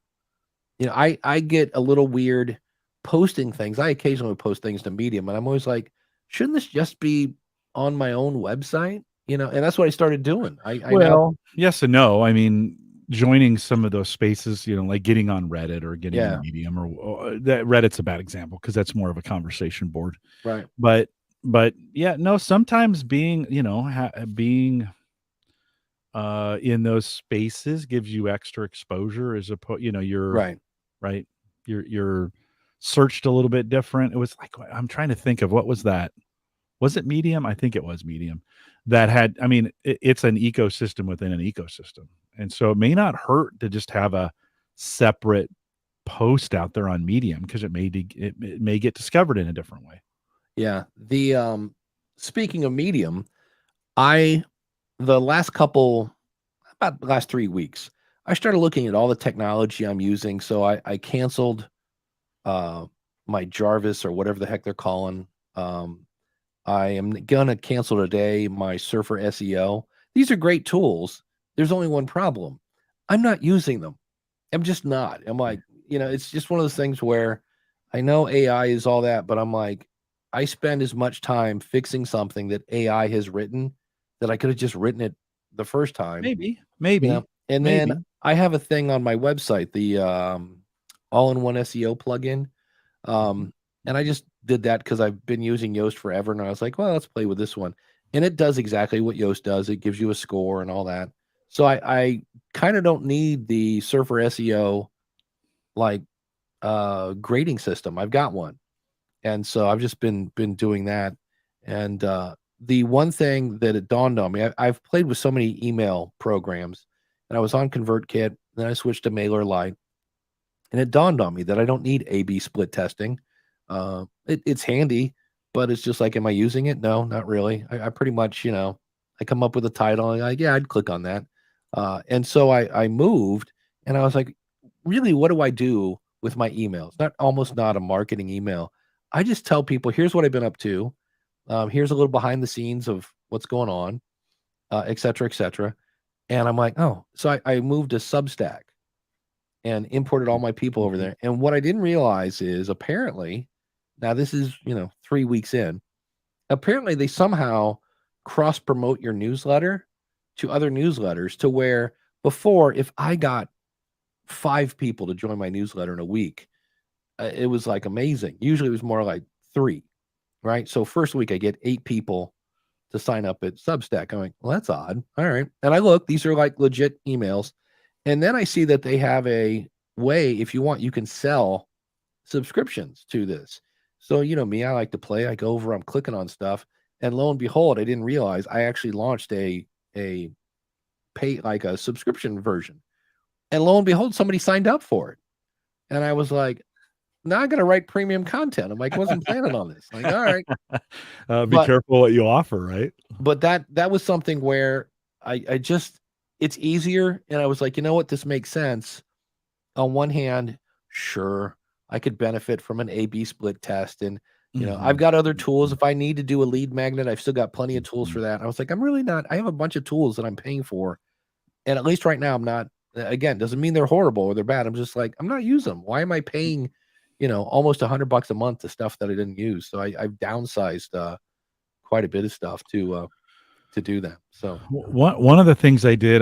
I get a little weird posting things. I occasionally post things to Medium, and I'm always like, shouldn't this just be on my own website? And that's what I started doing. Yes and no. I mean, joining some of those spaces, like getting on Reddit or getting on Medium, or that Reddit's a bad example because that's more of a conversation board. Right. But yeah, no, sometimes being, being in those spaces gives you extra exposure as you're right. You're searched a little bit different. It was like, I'm trying to think of, what was that? Was it Medium? I think it was Medium that had, I mean, it's an ecosystem within an ecosystem. And so it may not hurt to just have a separate post out there on Medium, because it may get discovered in a different way. Yeah. The speaking of Medium, about the last 3 weeks, I started looking at all the technology I'm using. So I canceled my Jarvis, or whatever the heck they're calling. I am gonna cancel today my Surfer SEO. These are great tools. There's only one problem. I'm not using them. I'm just not. I'm like, it's just one of those things where I know AI is all that, but I'm like, I spend as much time fixing something that AI has written that I could have just written it the first time. Maybe. And then I have a thing on my website, the all-in-one SEO plugin. And I just did that because I've been using Yoast forever, and I was like, well, let's play with this one. And it does exactly what Yoast does. It gives you a score and all that. So I kind of don't need the Surfer SEO grading system. I've got one. And so I've just been doing that. And the one thing that it dawned on me, I've played with so many email programs, and I was on ConvertKit, then I switched to MailerLite, and it dawned on me that I don't need A/B split testing. It's handy, but it's just like, am I using it? No, not really. I pretty much, I come up with a title and I'd click on that. And so I moved, and I was like, really, what do I do with my emails? Almost not a marketing email. I just tell people, here's what I've been up to. Here's a little behind the scenes of what's going on, et cetera, et cetera. And I'm like, oh, so I moved to Substack and imported all my people over there. And what I didn't realize is, apparently, now this is, 3 weeks in, apparently they somehow cross promote your newsletter to other newsletters, to where before, if I got 5 people to join my newsletter in a week, it was like amazing. Usually it was more like 3, right? So first week I get 8 people to sign up at Substack. I'm like, well, that's odd. All right. And I look, these are like legit emails. And then I see that they have a way, if you want, you can sell subscriptions to this. So, me, I like to play. I go over, I'm clicking on stuff, and lo and behold, I didn't realize I actually launched a pay, like a subscription version. And lo and behold, somebody signed up for it. And I was like, now I got to write premium content. I'm like, wasn't planning on this. Like, all right. Be careful what you offer, right? But that was something where I just, it's easier. And I was like, you know what? This makes sense. On one hand, sure, I could benefit from an A/B split test. And, I've got other tools. If I need to do a lead magnet, I've still got plenty of tools for that. I was like, I have a bunch of tools that I'm paying for. And at least right now, I'm not, again, doesn't mean they're horrible or they're bad. I'm just like, I'm not using them. Why am I paying almost $100 a month to stuff that I didn't use. So I've downsized quite a bit of stuff to do that. So one of the things I did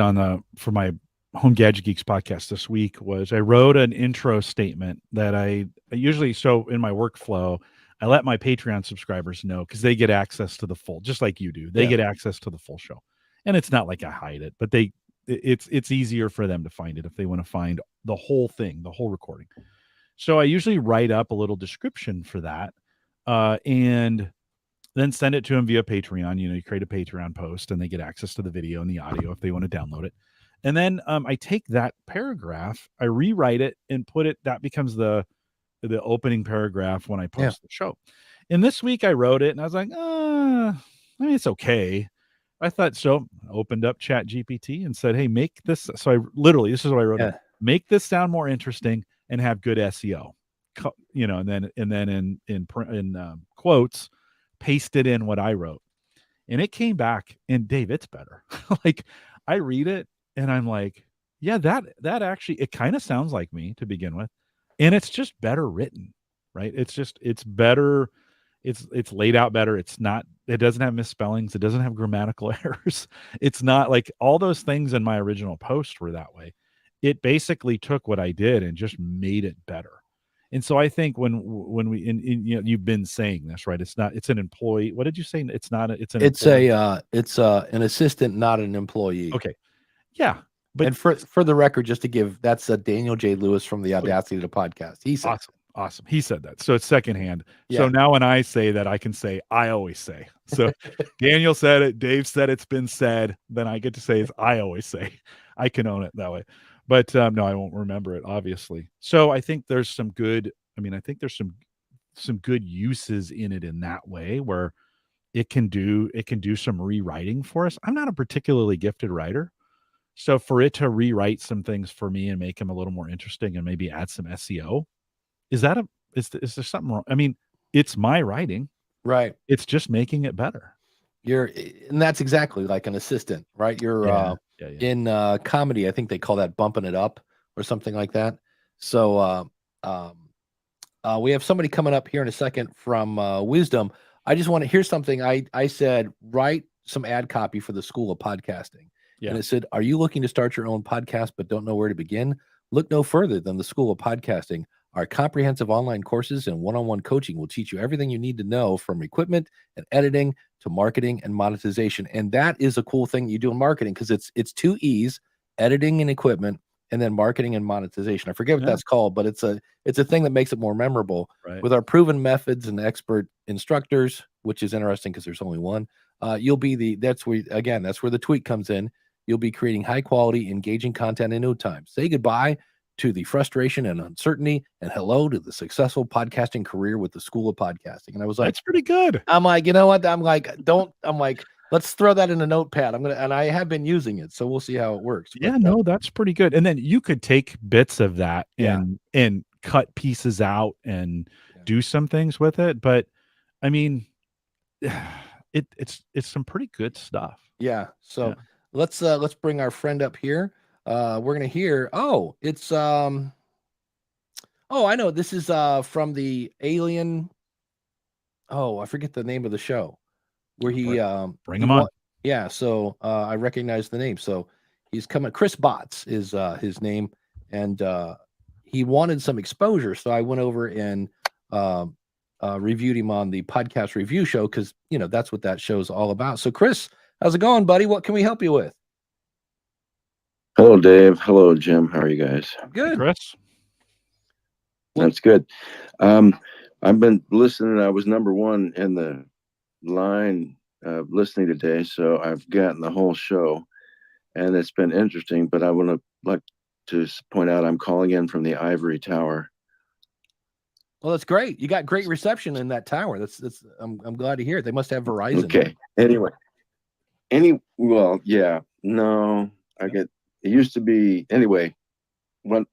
for my Home Gadget Geeks podcast this week was I wrote an intro statement that I usually, so in my workflow, I let my Patreon subscribers know because they get access to the full, just like you do. They get access to the full show, and it's not like I hide it, but it's easier for them to find it if they want to find the whole thing, the whole recording. So I usually write up a little description for that, and then send it to them via Patreon. You create a Patreon post and they get access to the video and the audio if they want to download it. And then I take that paragraph, I rewrite it and that becomes the opening paragraph when I post the show. And this week I wrote it and I was like, I mean, it's okay. I thought so. I opened up Chat GPT and said, hey, make this. So this is what I wrote. Make this sound more interesting and have good SEO, and then in quotes, pasted in what I wrote, and it came back, and Dave, it's better. Like I read it and I'm like, yeah, that actually, it kind of sounds like me to begin with, and it's just better written, right? It's better. It's laid out better. It doesn't have misspellings. It doesn't have grammatical errors. It's not like all those things in my original post were that way. It basically took what I did and just made it better. And so I think when we you've been saying this, right? It's an employee. What did you say? It's an assistant, not an employee. Okay. Yeah. But and for the record, just to give, that's Daniel J. Lewis from the Audacity to Podcast. He said awesome. He said that. So it's secondhand. Yeah. So now when I say that, I can say, I always say. So Daniel said it, Dave said it's been said, then I get to say is I always say. I can own it that way. But no, I won't remember it, obviously. So I think there's some good uses in it in that way where it can do some rewriting for us. I'm not a particularly gifted writer. So for it to rewrite some things for me and make them a little more interesting and maybe add some SEO, is there something wrong? I mean, it's my writing. Right. It's just making it better. And that's exactly like an assistant, right? You're in comedy, I think they call that bumping it up or something like that. So we have somebody coming up here in a second from Wisdom. I just want to hear something. I said, write some ad copy for the School of Podcasting. Yeah. And it said, are you looking to start your own podcast but don't know where to begin? Look no further than the School of Podcasting. Our comprehensive online courses and one-on-one coaching will teach you everything you need to know, from equipment and editing to marketing and monetization. And that is a cool thing you do in marketing, because it's 2 E's, editing and equipment, and then marketing and monetization. I forget what that's called, but it's a thing that makes it more memorable. Right. With our proven methods and expert instructors, which is interesting because there's only one. You'll be that's where the tweak comes in. You'll be creating high quality, engaging content in no time. Say goodbye to the frustration and uncertainty, and hello to the successful podcasting career with the School of Podcasting. And I was like, that's pretty good. I'm like, you know what? I'm like, let's throw that in a notepad. and I have been using it, so we'll see how it works. Yeah, no, that's pretty good. And then you could take bits of that and cut pieces out and do some things with it. But I mean, it's some pretty good stuff. Yeah. So let's bring our friend up here. We're gonna hear. Oh, it's I know. This is from the Alien. Oh, I forget the name of the show where he bring him on. Yeah, so I recognize the name. So he's coming. Chris Botts is his name, and he wanted some exposure. So I went over and reviewed him on the podcast review show, because that's what that show's all about. So Chris, how's it going, buddy? What can we help you with? Hello, Dave. Hello, Jim. How are you guys? Good. Hey, Chris. That's good. I've been listening. I was number one in the line listening today, so I've gotten the whole show, and it's been interesting. But I would like to point out I'm calling in from the Ivory Tower. Well, that's great. You got great reception in that tower. That's I'm glad to hear it. They must have Verizon. Okay. Anyway. Well, yeah. No, it used to be anyway. When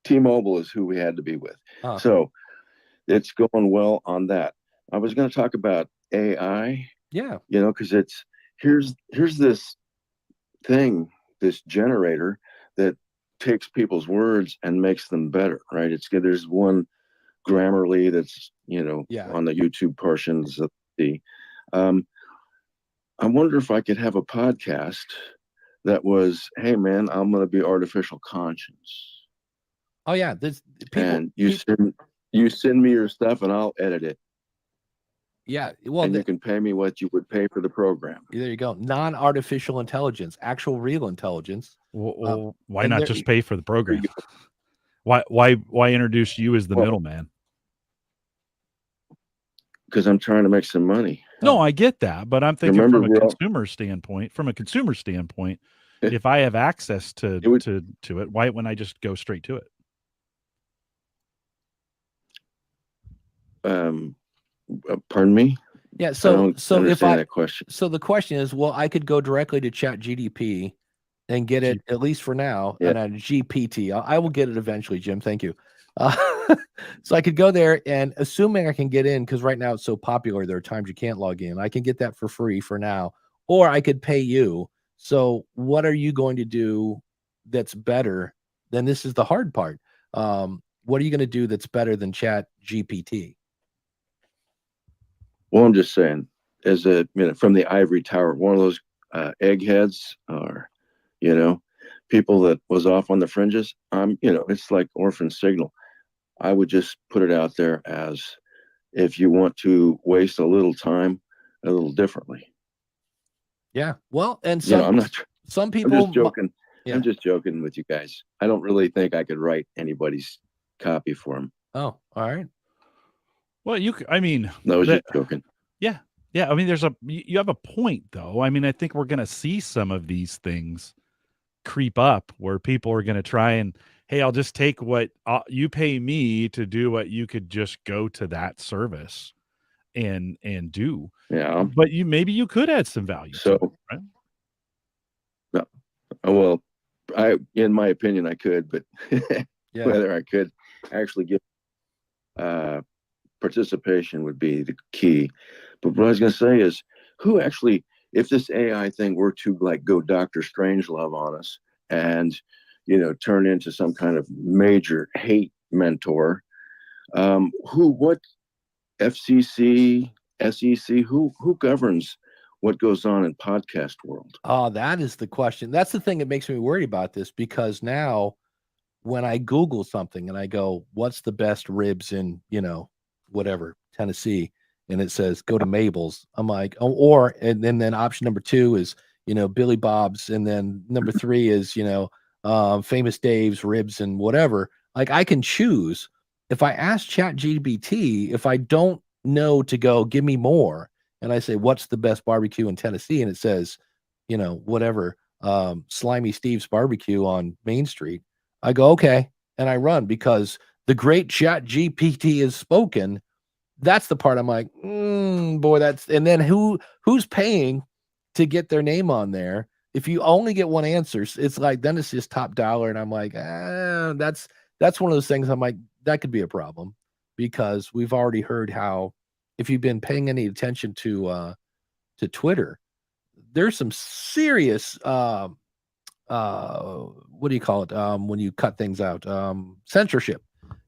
T-Mobile is who we had to be with, so it's going well on that. I was going to talk about AI. Yeah, because here's this thing, this generator that takes people's words and makes them better, right? It's good. There's one Grammarly that's, Yeah. on the YouTube portions of the, I wonder if I could have a podcast that was, hey man, I'm going to be artificial conscience. Oh yeah, this people. And you send me your stuff and I'll edit it. Yeah, well, And you can pay me what you would pay for the program. there you go. Non-artificial intelligence, actual real intelligence. Well, why and not there- just pay for the program? Why introduce you as the Well, middleman? Because I'm trying to make some money. No, I get that, but I'm thinking Remember, from a consumer standpoint, if I have access to it, why wouldn't I just go straight to it? Pardon me? Yeah, I so don't so if understand that question. so the question is, well, I could go directly to Chat GDP and get it, at least for now, Yeah. and a GPT. I will get it eventually, Jim. Thank you. So I could go there, and assuming I can get in, because right now it's so popular, there are times you can't log in. I can get that for free for now, or I could pay you. So what are you going to do that's better? Then this is the hard part. What are you going to do that's better than Chat GPT? Well, I'm just saying, as from the ivory tower, one of those eggheads, or people that was off on the fringes. It's like orphan signal. I would just put it out there as, if you want to waste a little time, a little differently. Yeah, well, and I'm people. just joking. Yeah. I'm just joking with you guys. I don't really think I could write anybody's copy for them. Oh, all right. Well, No, I was just joking. Yeah. I mean, you have a point though. I mean, I think we're going to see some of these things creep up where people are going to try and, hey, I'll just take what you pay me to do what you could just go to that service and do. Yeah. But maybe you could add some value. So, to it, right? No, well, in my opinion, I could, but Yeah. whether I could actually give participation would be the key. But what I was going to say is, who actually, if this AI thing were to go Dr. Strangelove on us and, turn into some kind of major hate mentor, what FCC, SEC, who governs what goes on in podcast world? Oh, that is the question. That's the thing that makes me worried about this, because now when I Google something and I go, what's the best ribs in, whatever, Tennessee, and it says go to Mabel's, I'm like, oh, and then option number 2 is, Billy Bob's, and then number 3 is, Famous Dave's ribs and whatever. Like, I can choose. If I ask Chat GPT, if I don't know to go, give me more, and I say, what's the best barbecue in Tennessee? And it says, whatever, Slimy Steve's barbecue on Main Street. I go, okay. And I run, because the great Chat GPT is spoken. That's the part I'm like, boy, and then who's paying to get their name on there? If you only get one answer, it's like, then it's just top dollar. And I'm like, that's one of those things. I'm like, that could be a problem, because we've already heard how, if you've been paying any attention to Twitter, there's some serious what do you call it when you cut things out, censorship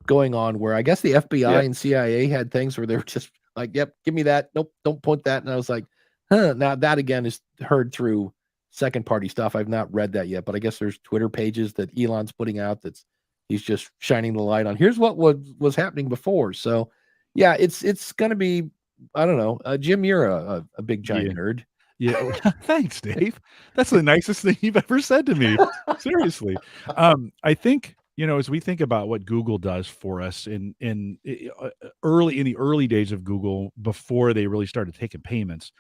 going on, where I guess the FBI and CIA had things where they were just like, yep, give me that, nope, don't point that. And I was like, now that again is heard through second party stuff. I've not read that yet, but I guess there's Twitter pages that Elon's putting out he's just shining the light on. Here's what was happening before. So yeah, it's gonna be, I don't know, Jim, you're a big giant nerd. Yeah. Thanks, Dave. That's the nicest thing you've ever said to me. Seriously. I think, as we think about what Google does for us in the early days of Google, before they really started taking payments,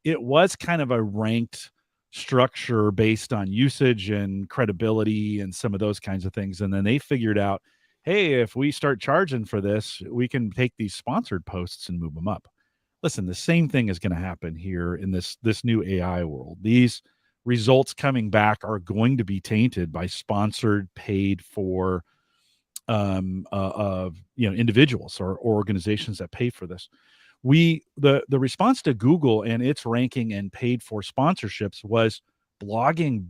it was kind of a ranked structure based on usage and credibility and some of those kinds of things. And then they figured out, hey, if we start charging for this, we can take these sponsored posts and move them up. Listen, the same thing is going to happen here in this new AI world. These results coming back are going to be tainted by sponsored, paid for, individuals or organizations that pay for this. The response to Google and its ranking and paid for sponsorships was blogging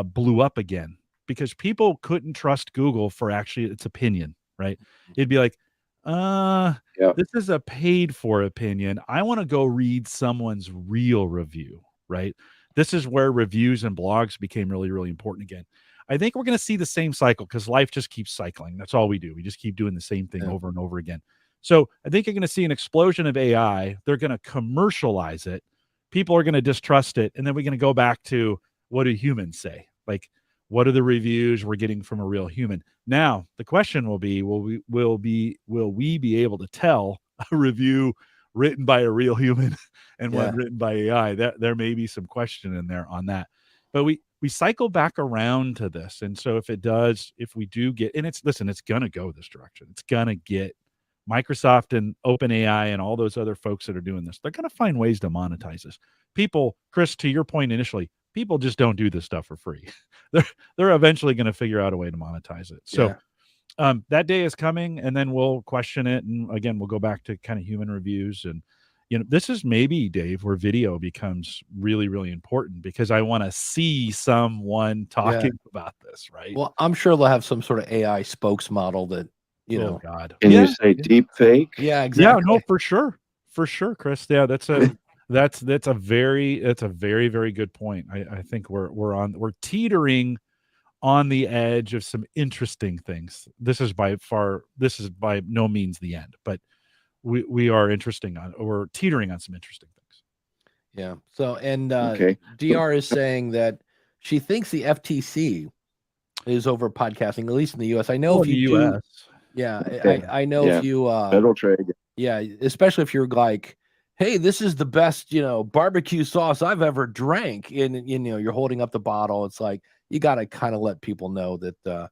blew up again, because people couldn't trust Google for actually its opinion, right? It'd be like, Yeah. This is a paid for opinion. I want to go read someone's real review, right? This is where reviews and blogs became really, really important again. I think we're going to see the same cycle because life just keeps cycling. That's all we do. We just keep doing the same thing over and over again. So I think you're going to see an explosion of AI. They're going to commercialize it. People are going to distrust it. And then we're going to go back to, what do humans say? Like, what are the reviews we're getting from a real human? Now, the question will be, will we be able to tell a review written by a real human and one written by AI? That there may be some question in there on that. But we cycle back around to this. And so if we do get, and it's going to go this direction. It's going to get Microsoft and OpenAI and all those other folks that are doing this. They're going to find ways to monetize this. People, Chris, to your point initially, people just don't do this stuff for free. They're eventually going to figure out a way to monetize it. So that day is coming, and then we'll question it. And again, we'll go back to kind of human reviews. And, this is maybe, Dave, where video becomes really, really important, because I want to see someone talking about this, right? Well, I'm sure they'll have some sort of AI spokesmodel that, Oh God. Can you say deep fake? Yeah, exactly. Yeah, no, for sure, Chris. Yeah, that's a very, very good point. I think we're teetering on the edge of some interesting things. This is by no means the end, but we're teetering on some interesting things. Yeah. So, and Okay. DR is saying that she thinks the FTC is over podcasting, at least in the US. I know if you do, yeah, I know if you Federal Trade. Yeah, especially if you're like, hey, this is the best, barbecue sauce I've ever drank. And, you're holding up the bottle. It's like, you got to kind of let people know that,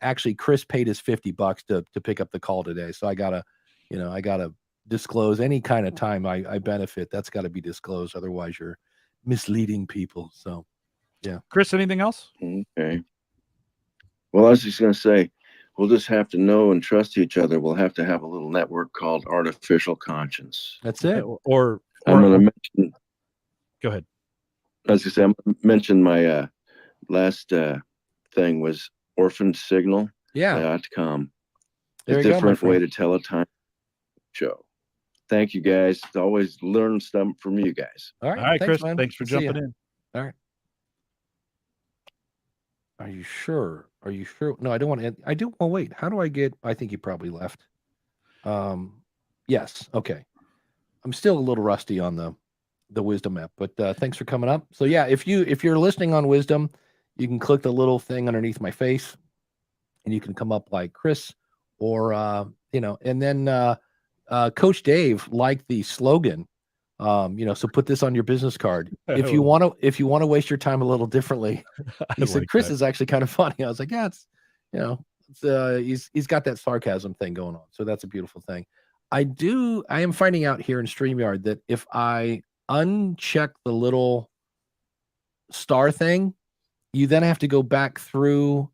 actually Chris paid his $50 to pick up the call today. So I gotta disclose any kind of time I benefit. That's got to be disclosed. Otherwise you're misleading people. So, yeah. Chris, anything else? Okay. Well, I was just going to say, we'll just have to know and trust each other. We'll have to have a little network called artificial conscience. That's it. Or I'm going to mention. Go ahead. As I say, I'm going to mention my last thing was orphansignal.com. There A you go, my different way friend. to tell a time show. Thank you, guys. Always learn something from you guys. All right, thanks, Chris. man. Thanks for jumping in. All right. Are you sure? No, I don't want to. I do. Oh, wait. How do I get? I think he probably left. Yes. Okay. I'm still a little rusty on the Wisdom app, but thanks for coming up. So yeah, if you're listening on Wisdom, you can click the little thing underneath my face, and you can come up like Chris, or and then Coach Dave liked the slogan. So put this on your business card. If you want to waste your time a little differently, he said, Chris is actually kind of funny. I was like, yeah, he's got that sarcasm thing going on. So that's a beautiful thing. I am finding out here in StreamYard that if I uncheck the little star thing, you then have to go back through.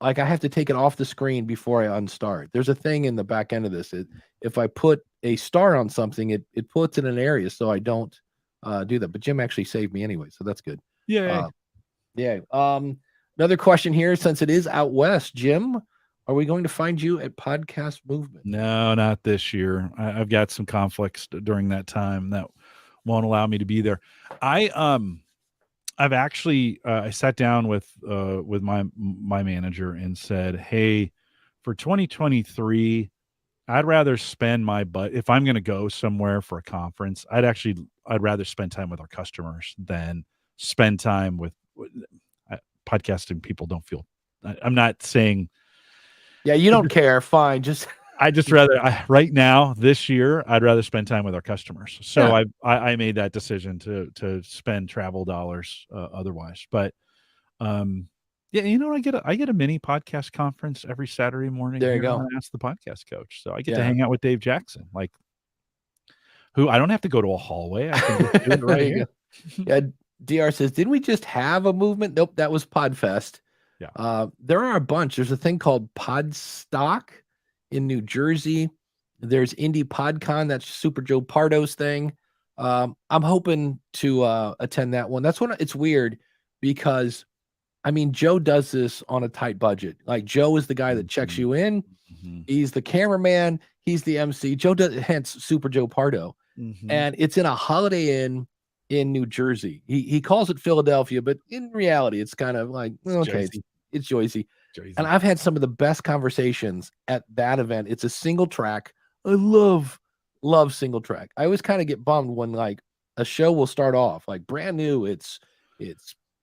Like I have to take it off the screen before I unstart. There's a thing in the back end of this. If I put a star on something, it puts it in an area so I don't do that. But Jim actually saved me anyway, so that's good. Yeah. Another question here, since it is out west, Jim, are we going to find you at Podcast Movement? No, not this year. I've got some conflicts during that time that won't allow me to be there. I've actually I sat down with my manager and said, hey, for 2023, I'd rather spend if I'm going to go somewhere for a conference, I'd rather spend time with our customers than spend time with podcasting. People don't feel. I'm not saying. Yeah, you don't care. Fine, I just right now this year I'd rather spend time with our customers. So I made that decision to spend travel dollars otherwise. But I get a mini podcast conference every Saturday morning. There you go. On Ask the Podcast Coach. So I get to hang out with Dave Jackson, who I don't have to go to a hallway. I can just do it right here. Yeah, DR says, didn't we just have a movement? Nope, that was Podfest. Yeah. There are a bunch. There's a thing called Podstock in New Jersey. There's Indie PodCon. That's Super Joe Pardo's thing. I'm hoping to attend that one. That's when it's weird because I mean, Joe does this on a tight budget. Like Joe is the guy that checks you in. He's the cameraman. He's the MC. Joe does, hence Super Joe Pardo. And it's in a Holiday Inn in New Jersey. He calls it Philadelphia, but in reality, it's kind of like, okay, it's Jersey. And I've had some of the best conversations at that event. It's a single track. I love single track. I always kind of get bummed when like a show will start off like brand new. It's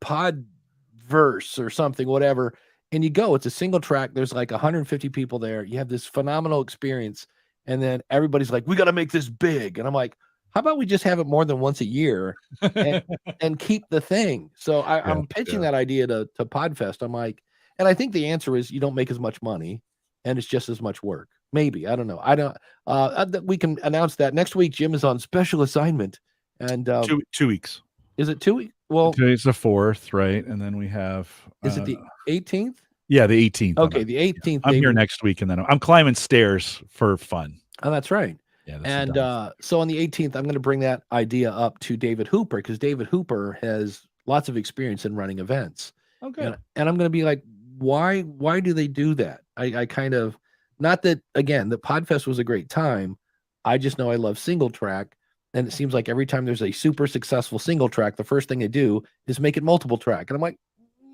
Podverse or something, whatever. And you go, it's a single track. There's like 150 people there. You have this phenomenal experience. And then everybody's like, we got to make this big. And I'm like, how about we just have it more than once a year and keep the thing? So I'm pitching that idea to Podfest. I'm like, and I think the answer is you don't make as much money and it's just as much work. Maybe. I don't know. I don't, we can announce that next week. Jim is on special assignment and 2 weeks. Is it 2 weeks? Well, today's the 4th, right? And then we have, is it the 18th? Yeah, the 18th. Okay, the 18th. I'm here next week, and then I'm climbing stairs for fun. Oh, that's right. Yeah, and so on the 18th, I'm going to bring that idea up to David Hooper because David Hooper has lots of experience in running events. Okay. And I'm going to be like, why do they do that? I kind of, not that, again, the Podfest was a great time. I just know I love single track. And it seems like every time there's a super successful single track, the first thing they do is make it multiple track. And I'm like,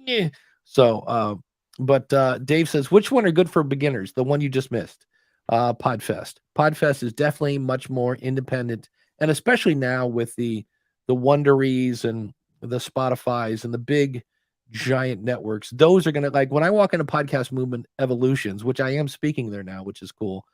yeah. So, but Dave says, which one are good for beginners? The one you just missed, Podfest. Podfest is definitely much more independent. And especially now with the Wonderies and the Spotifys and the big giant networks, those are going to, like when I walk into Podcast Movement Evolutions, which I am speaking there now, which is cool.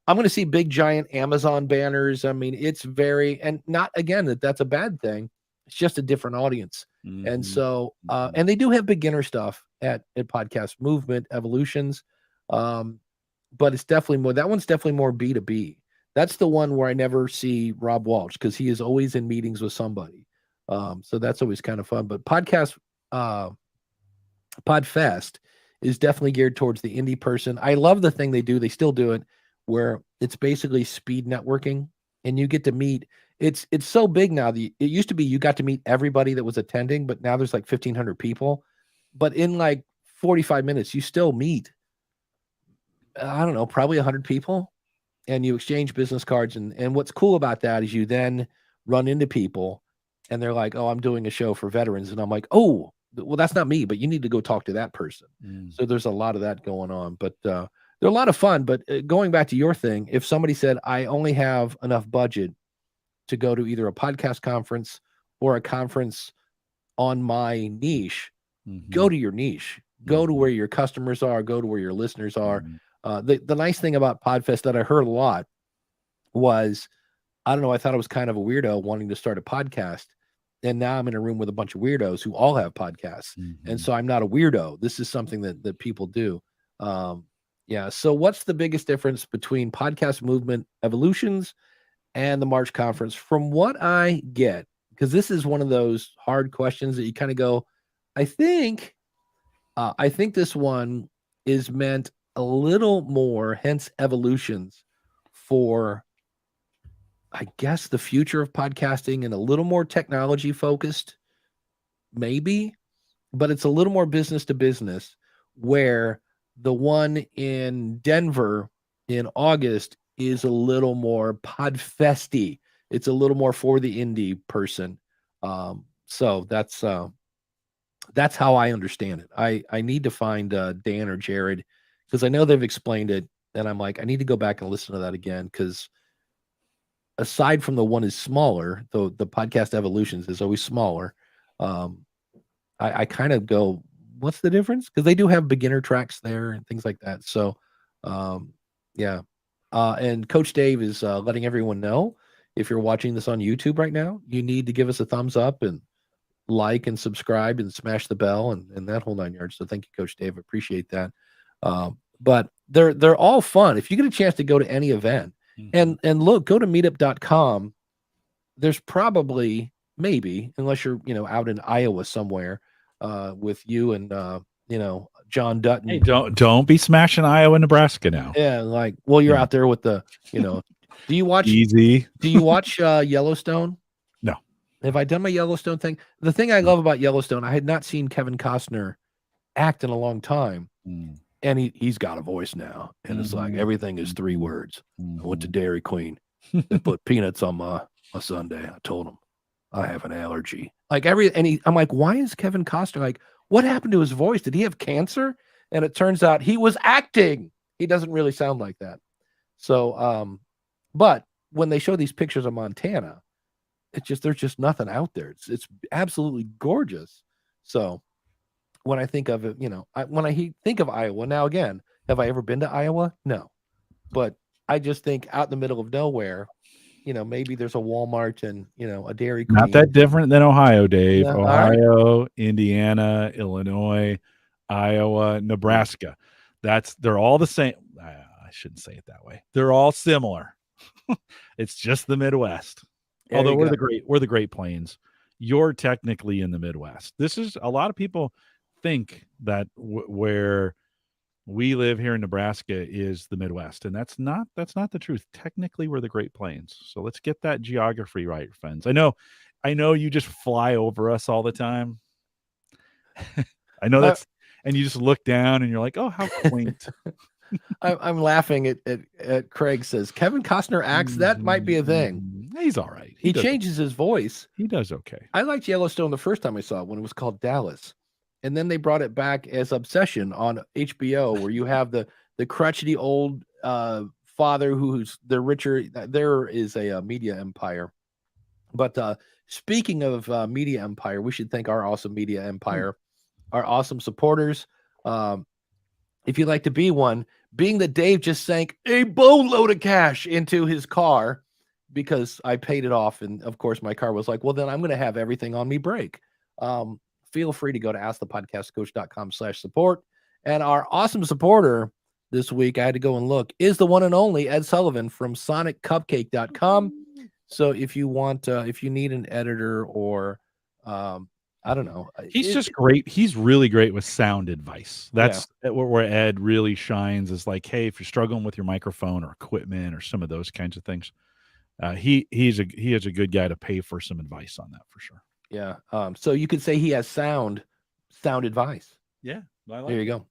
I'm going to see big giant Amazon banners. I mean, it's very, and not again, that's a bad thing. It's just a different audience. And so, and they do have beginner stuff at Podcast Movement Evolutions. But it's definitely more, that one's definitely more B2B. That's the one where I never see Rob Walsh because he is always in meetings with somebody. So that's always kind of fun. But Podfest is definitely geared towards the indie person. I love the thing they do. They still do it where it's basically speed networking and you get to meet. It's so big now. It used to be you got to meet everybody that was attending, but now there's like 1,500 people. But in like 45 minutes, you still meet, I don't know, probably 100 people, and you exchange business cards. And what's cool about that is you then run into people and they're like, oh, I'm doing a show for veterans. And I'm like, oh, well, that's not me, but you need to go talk to that person. So there's a lot of that going on, but they're a lot of fun. But going back to your thing, if somebody said, I only have enough budget to go to either a podcast conference or a conference on my niche, go to your niche, go to where your customers are, go to where your listeners are. The nice thing about Podfest that I heard a lot was, I don't know, I thought I was kind of a weirdo wanting to start a podcast. And now I'm in a room with a bunch of weirdos who all have podcasts. And so I'm not a weirdo. This is something that people do. Yeah. So what's the biggest difference between Podcast Movement Evolutions and the March conference? From what I get, because this is one of those hard questions that you kind of go, I think this one is meant a little more, hence evolutions, for, I guess, the future of podcasting and a little more technology focused, maybe, but it's a little more business to business, where the one in Denver in August is a little more Podfesty. It's a little more for the indie person. So that's how I understand it. I need to find Dan or Jared, because I know they've explained it, and I'm like, I need to go back and listen to that again, because aside from the one is smaller, the Podcast Evolutions is always smaller. I kind of go, what's the difference? Because they do have beginner tracks there and things like that. So, yeah. And Coach Dave is letting everyone know, if you're watching this on YouTube right now, you need to give us a thumbs up and like and subscribe and smash the bell and that whole 9 yards. So thank you, Coach Dave. Appreciate that. But they're all fun. If you get a chance to go to any event, and look, go to meetup.com. There's probably, maybe, unless you're, out in Iowa somewhere, with you and, John Dutton. Hey, don't be smashing Iowa, Nebraska now. Yeah. Like, well, you're out there with the, do you watch Easy? Do you watch Yellowstone? No. Have I done my Yellowstone thing? The thing I love about Yellowstone, I had not seen Kevin Costner act in a long time. Mm. And he's got a voice now. And it's like, everything is 3 words. I went to Dairy Queen. They put peanuts on my sundae. I told him I have an allergy. Like I'm like, why is Kevin Costner like, what happened to his voice? Did he have cancer? And it turns out he was acting. He doesn't really sound like that. So, but when they show these pictures of Montana, there's just nothing out there. It's absolutely gorgeous. So when I think of it, when I think of Iowa, now again, have I ever been to Iowa? No, but I just think out in the middle of nowhere, maybe there's a Walmart and, a Dairy Queen. Not that different than Ohio, Dave. No, Ohio, right. Indiana, Illinois, Iowa, Nebraska. They're all the same. I shouldn't say it that way. They're all similar. It's just the Midwest. There Although we're the Great Plains. You're technically in the Midwest. This is a lot of people think that where we live here in Nebraska is the Midwest, and that's not the truth. Technically, we're the Great Plains. So let's get that geography right, friends. I know you just fly over us all the time. I know that's, and you just look down and you're like, oh, how quaint. I'm laughing at Craig says Kevin Costner acts. That might be a thing. He's all right. He changes his voice. He does okay. I liked Yellowstone the first time I saw it when it was called Dallas. And then they brought it back as Obsession on HBO, where you have the crotchety old father who's the richer. There is a media empire. But speaking of media empire, we should thank our awesome media empire, our awesome supporters. If you'd like to be one, being that Dave just sank a boatload of cash into his car because I paid it off. And of course, my car was like, well, then I'm going to have everything on me break. Feel free to go to askthepodcastcoach.com/support. And our awesome supporter this week, I had to go and look, is the one and only Ed Sullivan from SonicCupcake.com. So if you want, if you need an editor or, I don't know. He's just great. He's really great with sound advice. That's where Ed really shines, is like, hey, if you're struggling with your microphone or equipment or some of those kinds of things, he is a good guy to pay for some advice on that for sure. Yeah. So you could say he has sound advice. Yeah. There you go.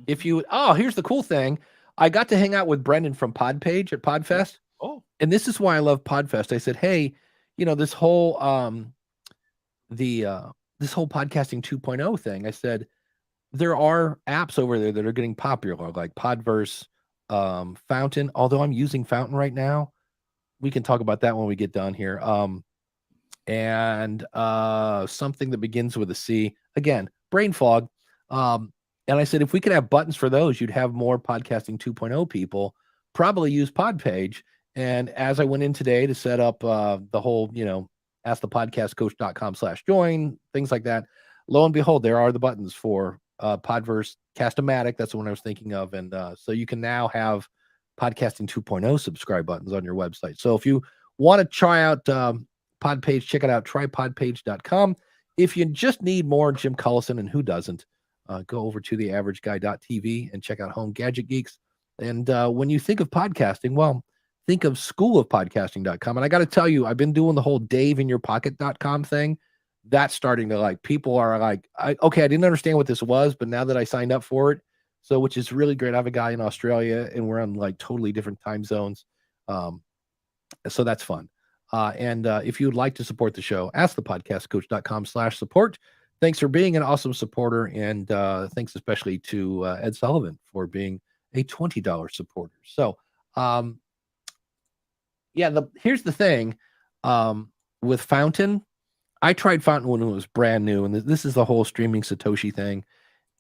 If you, here's the cool thing. I got to hang out with Brendan from Podpage at Podfest. Oh, and this is why I love Podfest. I said, hey, this whole, this whole podcasting 2.0 thing. I said, there are apps over there that are getting popular, like Podverse, Fountain, although I'm using Fountain right now. We can talk about that when we get done here. And something that begins with a C. Again, brain fog. And I said, if we could have buttons for those, you'd have more podcasting 2.0 people probably use Podpage. And as I went in today to set up the whole, askthepodcastcoach.com/join, things like that, lo and behold, there are the buttons for Podverse, Cast-O-Matic. That's the one I was thinking of. And so you can now have podcasting 2.0 subscribe buttons on your website. So if you want to try out Podpage, check it out. Try podpage.com. If you just need more Jim Cullison, and who doesn't, go over to theaverageguy.tv and check out Home Gadget Geeks. And when you think of podcasting, well, think of schoolofpodcasting.com. And I got to tell you, I've been doing the whole daveinyourpocket.com thing. That's starting to people are like, I didn't understand what this was, but now that I signed up for it, so which is really great. I have a guy in Australia and we're on totally different time zones. So that's fun. And if you would like to support the show, askthepodcastcoach.com/support. Thanks for being an awesome supporter. And thanks especially to Ed Sullivan for being a $20 supporter. So, here's the thing with Fountain. I tried Fountain when it was brand new, and this is the whole streaming Satoshi thing.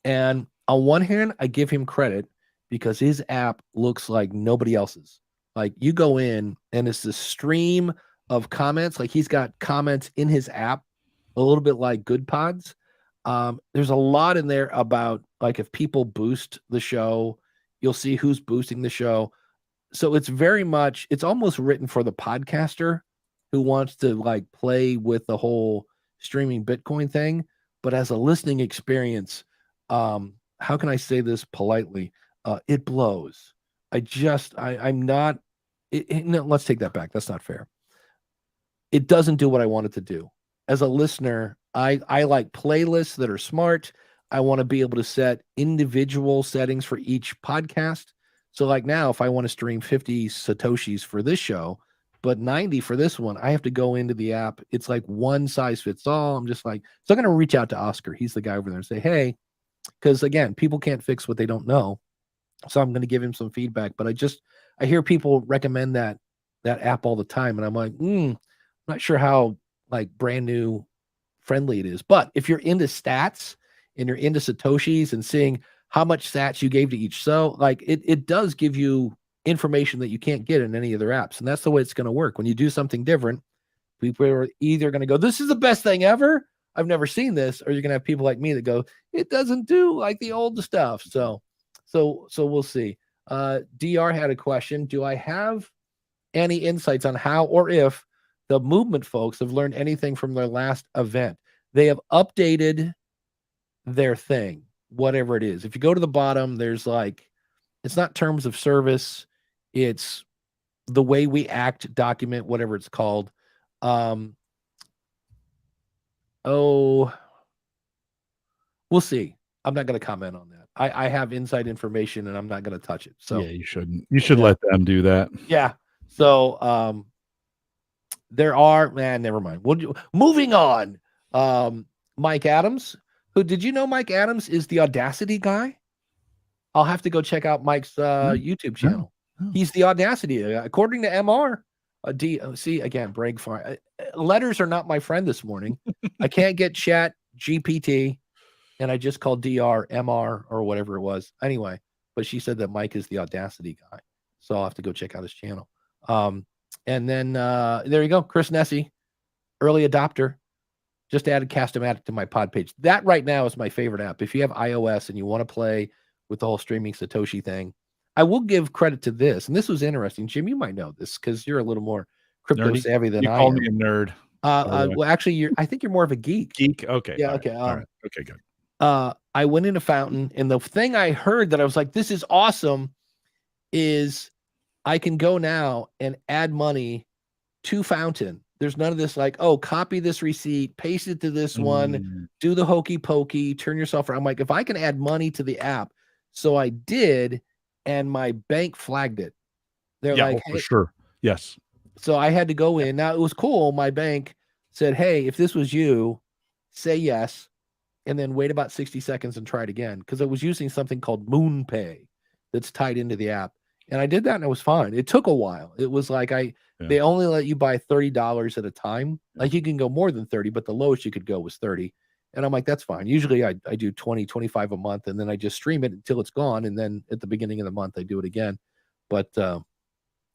And on one hand, I give him credit because his app looks like nobody else's. Like you go in and it's this stream of comments. Like he's got comments in his app, a little bit like Good Pods. There's a lot in there about if people boost the show, you'll see who's boosting the show. So it's it's almost written for the podcaster who wants to play with the whole streaming Bitcoin thing. But as a listening experience, how can I say this politely? It blows. I'm not, no, let's take that back. That's not fair. It doesn't do what I want it to do. As a listener, I like playlists that are smart. I want to be able to set individual settings for each podcast. So like now, if I want to stream 50 Satoshis for this show, but 90 for this one, I have to go into the app. It's like one size fits all. I'm just like, so I'm going to reach out to Oscar. He's the guy over there and say, hey, because again, people can't fix what they don't know. So I'm going to give him some feedback, but I hear people recommend that app all the time. And I'm like, I'm not sure how like brand new friendly it is. But if you're into stats and you're into Satoshis and seeing how much sats you gave to each, so like it does give you information that you can't get in any other apps. And that's the way it's going to work. When you do something different, people are either going to go, this is the best thing ever, I've never seen this, or you're going to have people like me that go, it doesn't do like the old stuff. So we'll see. DR had a question. Do I have any insights on how or if the movement folks have learned anything from their last event? They have updated their thing, whatever it is. If you go to the bottom, there's like, it's not terms of service. It's the way we act document, whatever it's called. We'll see. I'm not going to comment on that. I have inside information and I'm not going to touch it. So yeah, you shouldn't. You should let them do that. Yeah. So there are, never mind. Moving on. Mike Adams, who did you know Mike Adams is the Audacity guy? I'll have to go check out Mike's YouTube channel. Oh. He's the Audacity. According to MR, see again, brag far. Letters are not my friend this morning. I can't get Chat GPT, and I just called DR MR or whatever it was. Anyway, but she said that Mike is the Audacity guy, so I'll have to go check out his channel. And then there you go, Chris Nessie, early adopter. Just added Cast-O-Matic to my pod page. That right now is my favorite app. If you have iOS and you want to play with the whole streaming Satoshi thing, I will give credit to this. And this was interesting. Jim, you might know this because you're a little more crypto savvy than I am. You call me a nerd. Well, actually, I think you're more of a geek. Geek? Okay. Yeah, All okay. right. All right. Okay, good. I went into Fountain, and the thing I heard that I was like, this is awesome, is I can go now and add money to Fountain. There's none of this like, oh, copy this receipt, paste it to this one, do the hokey pokey, turn yourself around. I'm like, if I can add money to the app. So I did, and my bank flagged it. They're like, hey. For sure. Yes. So I had to go in. Now it was cool. My bank said, hey, if this was you, say yes, and then wait about 60 seconds and try it again. Because I was using something called MoonPay that's tied into the app. And I did that and it was fine. It took a while. It was like they only let you buy $30 at a time. Like you can go more than 30, but the lowest you could go was 30. And I'm like, that's fine. Usually I do 20, 25 a month, and then I just stream it until it's gone. And then at the beginning of the month, I do it again. But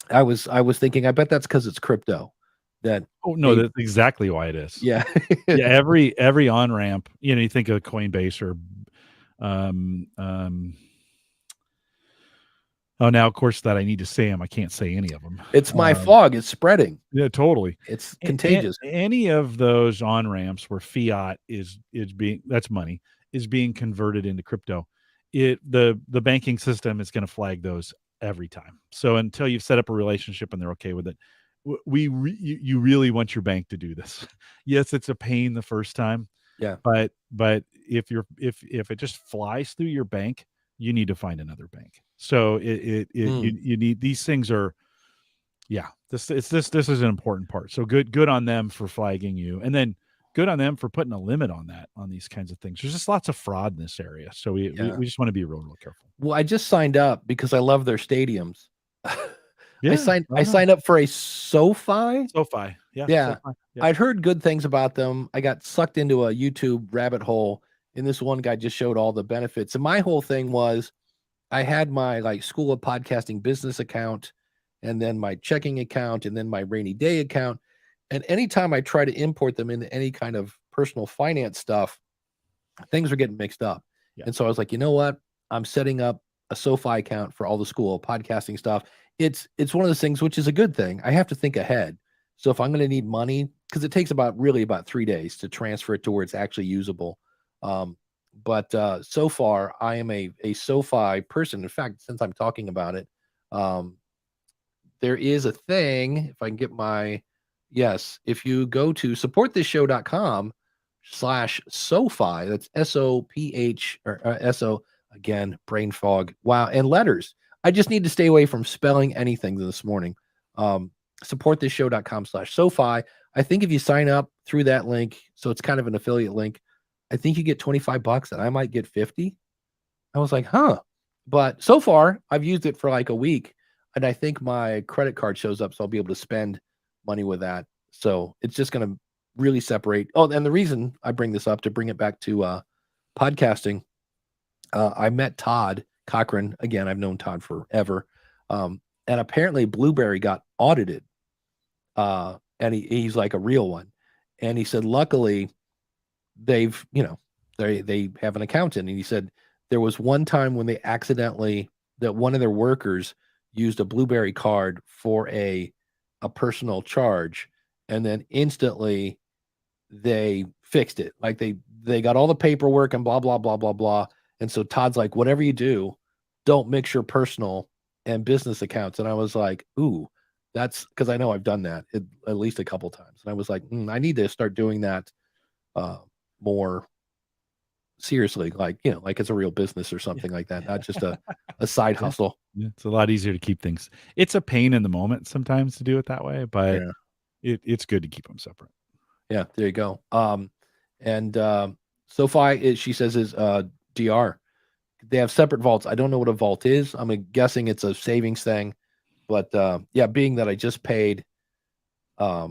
I was thinking, I bet that's because it's crypto. That's exactly why it is. Yeah. Yeah. Every on-ramp, you think of Coinbase or now, of course, that I need to say them. I can't say any of them. It's my fog. It's spreading. Yeah, totally. It's contagious. Any of those on-ramps where fiat is being, that's money, is being converted into crypto, the banking system is going to flag those every time. So until you've set up a relationship and they're okay with it, you really want your bank to do this. Yes, it's a pain the first time. Yeah. But if it just flies through your bank, you need to find another bank. So you need, these things are, this is an important part. So good on them for flagging you, and then good on them for putting a limit on these kinds of things. There's just lots of fraud in this area. So we just want to be real careful. Well, I just signed up because I love their stadiums. I signed up for a SOFI. SoFi. Yeah. Yeah. SoFi. Yeah. I'd heard good things about them. I got sucked into a YouTube rabbit hole, and this one guy just showed all the benefits. And my whole thing was, I had my School of Podcasting business account, and then my checking account, and then my rainy day account. And anytime I try to import them into any kind of personal finance stuff, things are getting mixed up. Yeah. And so I was like, you know what? I'm setting up a SoFi account for all the School of Podcasting stuff. It's one of those things, which is a good thing. I have to think ahead. So if I'm going to need money, because it takes about 3 days to transfer it to where it's actually usable. But so far, I am a SoFi person. In fact, since I'm talking about it, there is a thing, if I can get if you go to supportthisShow.com, SoFi. That's SOPH or SO again, brain fog. Wow. And letters. I just need to stay away from spelling anything this morning. SupportthisShow.com/SoFi. I think if you sign up through that link, so it's kind of an affiliate link, I think you get $25 and I might get 50. I was like, huh. But so far I've used it for like a week and I think my credit card shows up. So I'll be able to spend money with that. So it's just going to really separate. Oh, and the reason I bring this up to bring it back to podcasting, I met Todd Cochran. Again, I've known Todd forever. And apparently Blueberry got audited. And he's like a real one. And he said, luckily they've, they have an accountant. And he said there was one time when they accidentally, that one of their workers used a Blueberry card for a personal charge. And then instantly they fixed it. Like they got all the paperwork and blah, blah, blah, blah, blah. And so Todd's like, whatever you do, don't mix your personal and business accounts. And I was like, ooh, that's because I know I've done that at least a couple times. And I was like, I need to start doing that more seriously, like it's a real business or something like that, not just a side hustle. Yeah, it's a lot easier to keep things. It's a pain in the moment sometimes to do it that way, but it's good to keep them separate. Yeah, there you go. And SoFi, she says, is DR. They have separate vaults. I don't know what a vault is. I'm guessing it's a savings thing. But yeah, being that I just paid, I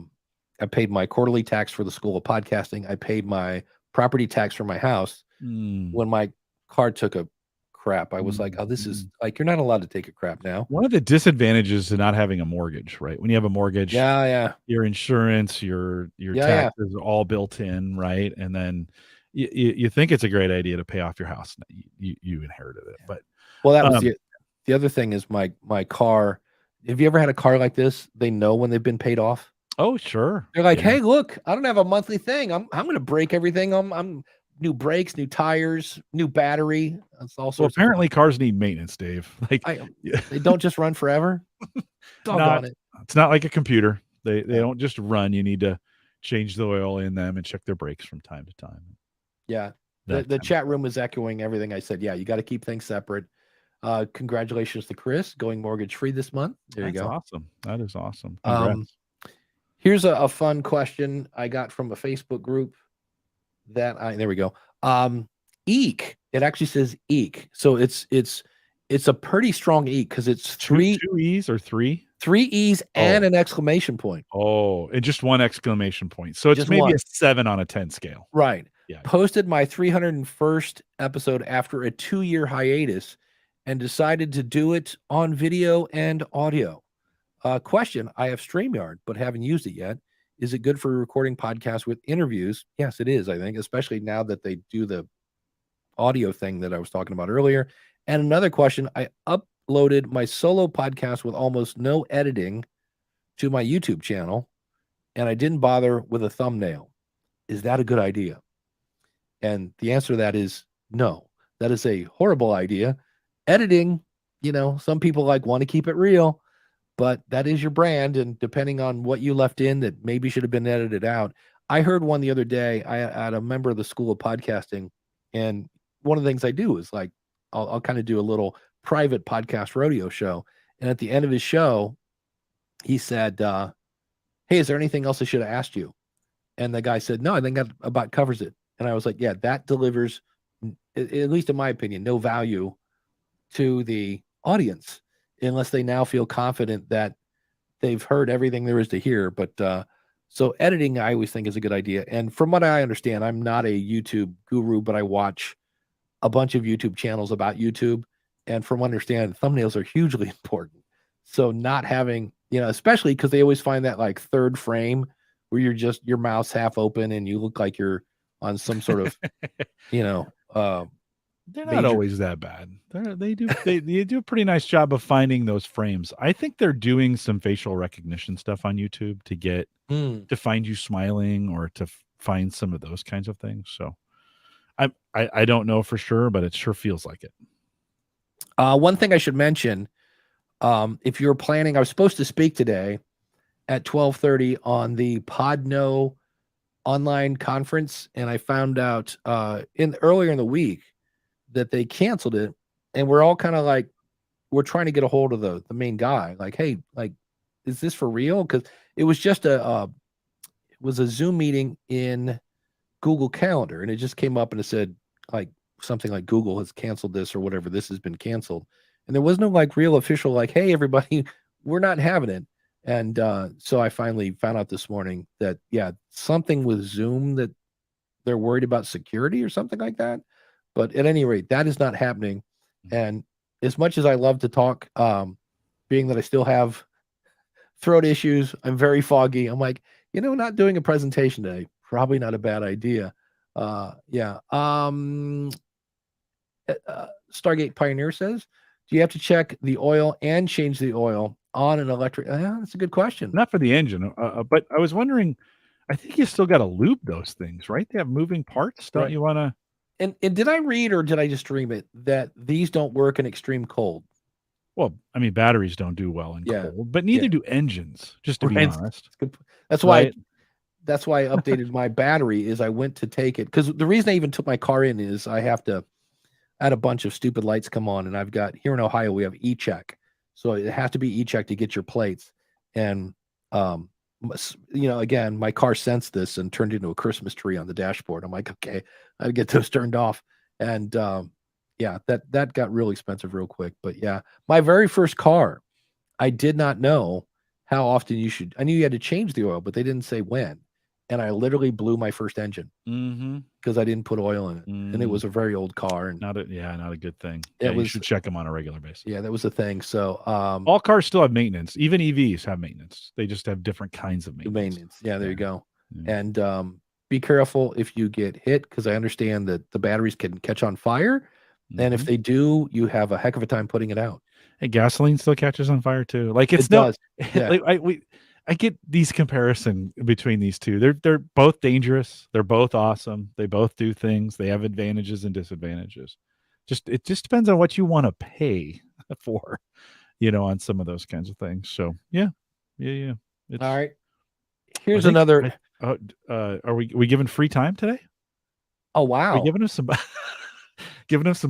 paid my quarterly tax for the School of Podcasting. I paid my property tax for my house. When my car took a crap, I was like, oh, this is like, you're not allowed to take a crap now. One of the disadvantages to not having a mortgage, right? When you have a mortgage, your insurance, your taxes are all built in, right? And then you think it's a great idea to pay off your house. You inherited it. But well, that was the other thing is my car. Have you ever had a car like this? They know when they've been paid off. Oh, sure. They're like, hey, look, I don't have a monthly thing. I'm going to break everything. I'm new brakes, new tires, new battery. That's all sorts. Well, apparently cars need maintenance, Dave. Like they don't just run forever. Doggone it. It's not like a computer. They don't just run. You need to change the oil in them and check their brakes from time to time. Yeah. The chat room was echoing everything I said. Yeah, you got to keep things separate. Congratulations to Chris going mortgage free this month. There you go. Awesome. That is awesome. Congrats. Here's a fun question I got from a Facebook group there we go. Eek. It actually says eek. So it's a pretty strong eek because it's two E's or three? 3 E's and an exclamation point. Oh, and just one exclamation point. So it's just maybe a 7 on a 10 scale. Right. Yeah. Posted my 301st episode after a 2-year hiatus and decided to do it on video and audio. Question, I have StreamYard, but haven't used it yet. Is it good for recording podcasts with interviews? Yes, it is, I think, especially now that they do the audio thing that I was talking about earlier. And another question, I uploaded my solo podcast with almost no editing to my YouTube channel, and I didn't bother with a thumbnail. Is that a good idea? And the answer to that is no. That is a horrible idea. Editing, some people want to keep it real, but that is your brand. And depending on what you left in that maybe should have been edited out. I heard one the other day. I had a member of the School of Podcasting, and one of the things I do is I'll kind of do a little private podcast rodeo show. And at the end of his show, he said, hey, is there anything else I should have asked you? And the guy said, no, I think that about covers it. And I was like, yeah, that delivers, at least in my opinion, no value to the audience unless they now feel confident that they've heard everything there is to hear. But so editing, I always think is a good idea. And from what I understand, I'm not a YouTube guru, but I watch a bunch of YouTube channels about YouTube. And from what I understand, thumbnails are hugely important. So not having, especially because they always find that third frame where you're just your mouth's half open and you look like you're on some sort of, they're not always that bad. They do a pretty nice job of finding those frames. I think they're doing some facial recognition stuff on YouTube to get to find you smiling or to find some of those kinds of things. So I don't know for sure, but it sure feels like it. One thing I should mention, if you're planning, I was supposed to speak today at 12:30 on the Podno online conference, and I found out earlier in the week that they canceled it, and we're all kind of like, we're trying to get a hold of the main guy, like, hey, like, is this for real? Because it was just it was a Zoom meeting in Google Calendar, and it just came up and it said like something like Google has canceled this or whatever. This has been canceled, and there was no like real official like, hey, everybody, we're not having it. And so I finally found out this morning that something with Zoom that they're worried about security or something like that. But at any rate, that is not happening. And as much as I love to talk, being that I still have throat issues, I'm very foggy. I'm like, not doing a presentation today, probably not a bad idea. Stargate Pioneer says, do you have to check the oil and change the oil on an electric? That's a good question. Not for the engine, but I was wondering, I think you still got to lube those things, right? They have moving parts. Don't you want to? And did I read or did I just dream it that these don't work in extreme cold? Well, I mean, batteries don't do well in cold, but neither do engines, just to be honest. That's why that's why I updated my battery is I went to take it. Because the reason I even took my car in is I had a bunch of stupid lights come on, and I've got here in Ohio, we have e-check. So it has to be e-check to get your plates. And again, my car sensed this and turned into a Christmas tree on the dashboard. I'm like, okay, I get those turned off. And that got real expensive real quick. But yeah, my very first car, I did not know how often I knew you had to change the oil, but they didn't say when. And I literally blew my first engine because I didn't put oil in it. And it was a very old car. And not a good thing. You should check them on a regular basis. Yeah, that was the thing. So all cars still have maintenance. Even EVs have maintenance. They just have different kinds of maintenance. Yeah, there you go. Yeah. And be careful if you get hit, because I understand that the batteries can catch on fire. And if they do, you have a heck of a time putting it out. And gasoline still catches on fire too. Like it does. Yeah. Like I get these comparison between these two. They're both dangerous. They're both awesome. They both do things. They have advantages and disadvantages. It just depends on what you want to pay for, on some of those kinds of things. So yeah. All right. Here's another. Are we giving free time today? Oh wow! Are we giving us some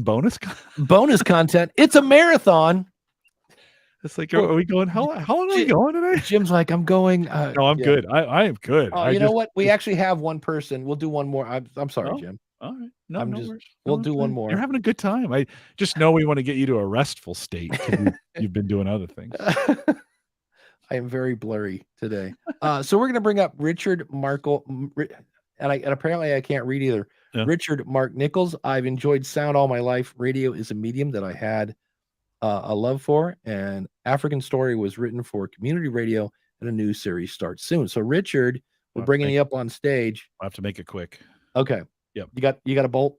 bonus content. It's a marathon. It's like, are we going? How long are we going today? Jim's like, I'm going. No, I'm good. I am good. Oh, know what? We actually have one person. We'll do one more. I'm sorry, Jim. All right. No, worries. We'll do one more. You're having a good time. I just know we want to get you to a restful state. You've been doing other things. I am very blurry today. So we're going to bring up Richard Markle, and apparently I can't read either. Yeah. Richard Mark Nichols. I've enjoyed sound all my life. Radio is a medium that I had a love for, and African Story was written for community radio, and a new series starts soon. So Richard, we're bringing you up on stage. I'll have to make it quick. Okay. Yep. You got a bolt?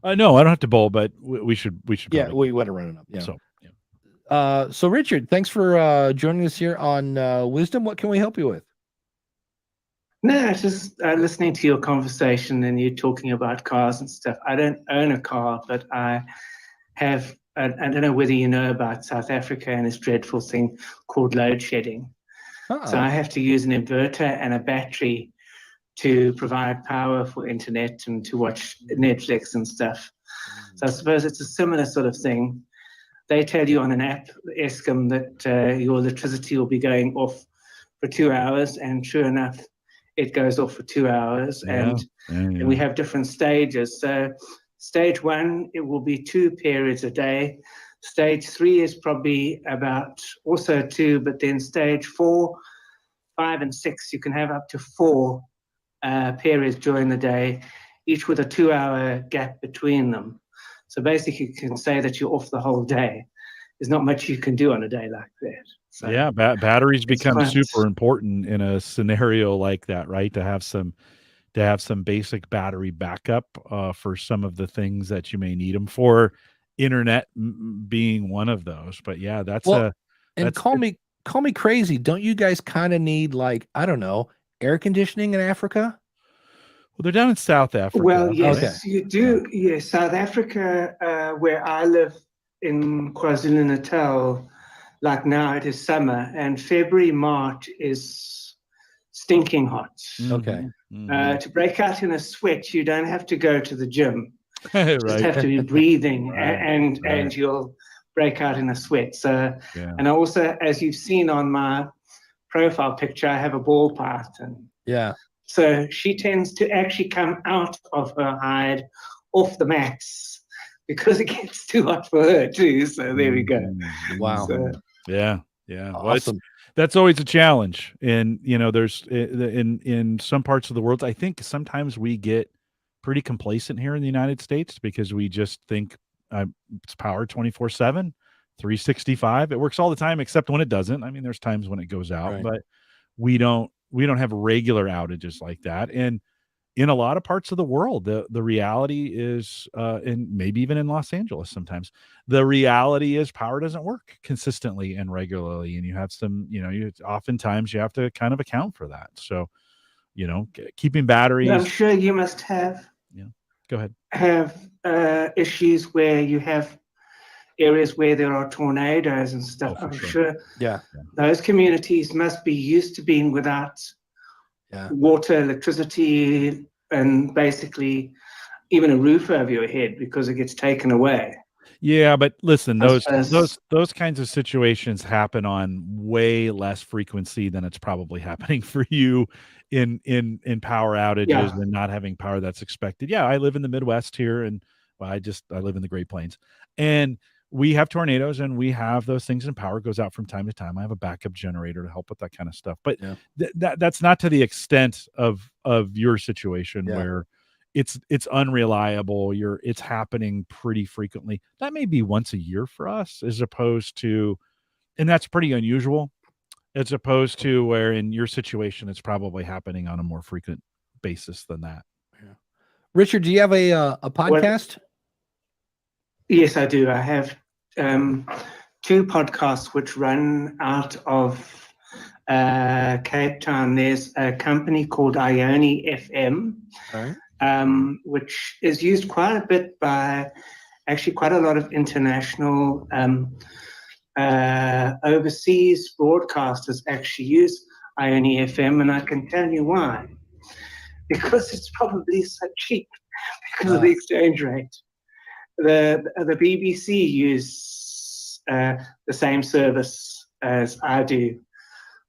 No, I don't have to bowl, but we should. Yeah, we want to run it up. Yeah. So Richard, thanks for joining us here on Wisdom. What can we help you with? No, just listening to your conversation and you talking about cars and stuff. I don't own a car, but I have. I don't know whether you know about South Africa and this dreadful thing called load shedding. So I have to use an inverter and a battery to provide power for internet and to watch Netflix and stuff. So I suppose it's a similar sort of thing. They tell you on an app, Eskom, that your electricity will be going off for 2 hours, and sure enough, it goes off for 2 hours. And we have different stages. So stage 1, it will be 2 periods a day. Stage 3 is probably about also 2, but then stage 4, 5, and 6, you can have up to 4 periods during the day, each with a 2-hour gap between them. So basically, you can say that you're off the whole day. There's not much you can do on a day like that. So yeah, batteries become super important in a scenario like that, right? To have some basic battery backup for some of the things that you may need them for, internet being one of those. But yeah, call me crazy. Don't you guys kind of need, like, I don't know, air conditioning in Africa? Well, they're down in South Africa. Well, yes, you do. Yeah. Yes, South Africa, where I live in KwaZulu-Natal, like now it is summer, and February, March is stinking hot. Okay. To break out in a sweat, you don't have to go to the gym. You just Right. have to be breathing, Right, and right. you'll break out in a sweat. So, Yeah. and also, as you've seen on my profile picture, I have a ball python. Yeah. So she tends to actually come out of her hide off the mats because it gets too hot for her too. So there we go. Wow. So, Yeah. Well, Awesome. that's always a challenge. And, there's in some parts of the world, I think sometimes we get pretty complacent here in the United States because we just think it's power 24/7, 365. It works all the time, except when it doesn't. I mean, there's times when it goes out, Right. but we don't have regular outages like that. And in a lot of parts of the world, the reality is, and maybe even in Los Angeles sometimes, the reality is power doesn't work consistently and regularly, and you have some, oftentimes you have to kind of account for that. So, keeping batteries. I'm sure you must have Go ahead. Issues where you have areas where there are tornadoes and stuff. Oh, for I'm sure. sure Yeah. those communities must be used to being without water, electricity, and basically even a roof over your head because it gets taken away. Yeah, but listen, I those kinds of situations happen on way less frequency than it's probably happening for you in power outages and not having power that's expected. Yeah, I live in the Midwest here, and I live in the Great Plains, and we have tornadoes and we have those things, and power goes out from time to time. I have a backup generator to help with that kind of stuff, but that's not to the extent of your situation where it's unreliable. It's happening pretty frequently. That may be once a year for us, as opposed to, and that's pretty unusual, as opposed to where in your situation it's probably happening on a more frequent basis than that. Yeah. Richard, do you have a podcast? Yes, I do. I have 2 podcasts which run out of Cape Town. There's a company called Ione FM. All right. Which is used quite a bit by actually quite a lot of international overseas broadcasters actually use Ione FM, and I can tell you why. Because it's probably so cheap because of the exchange rate. The BBC use the same service as I do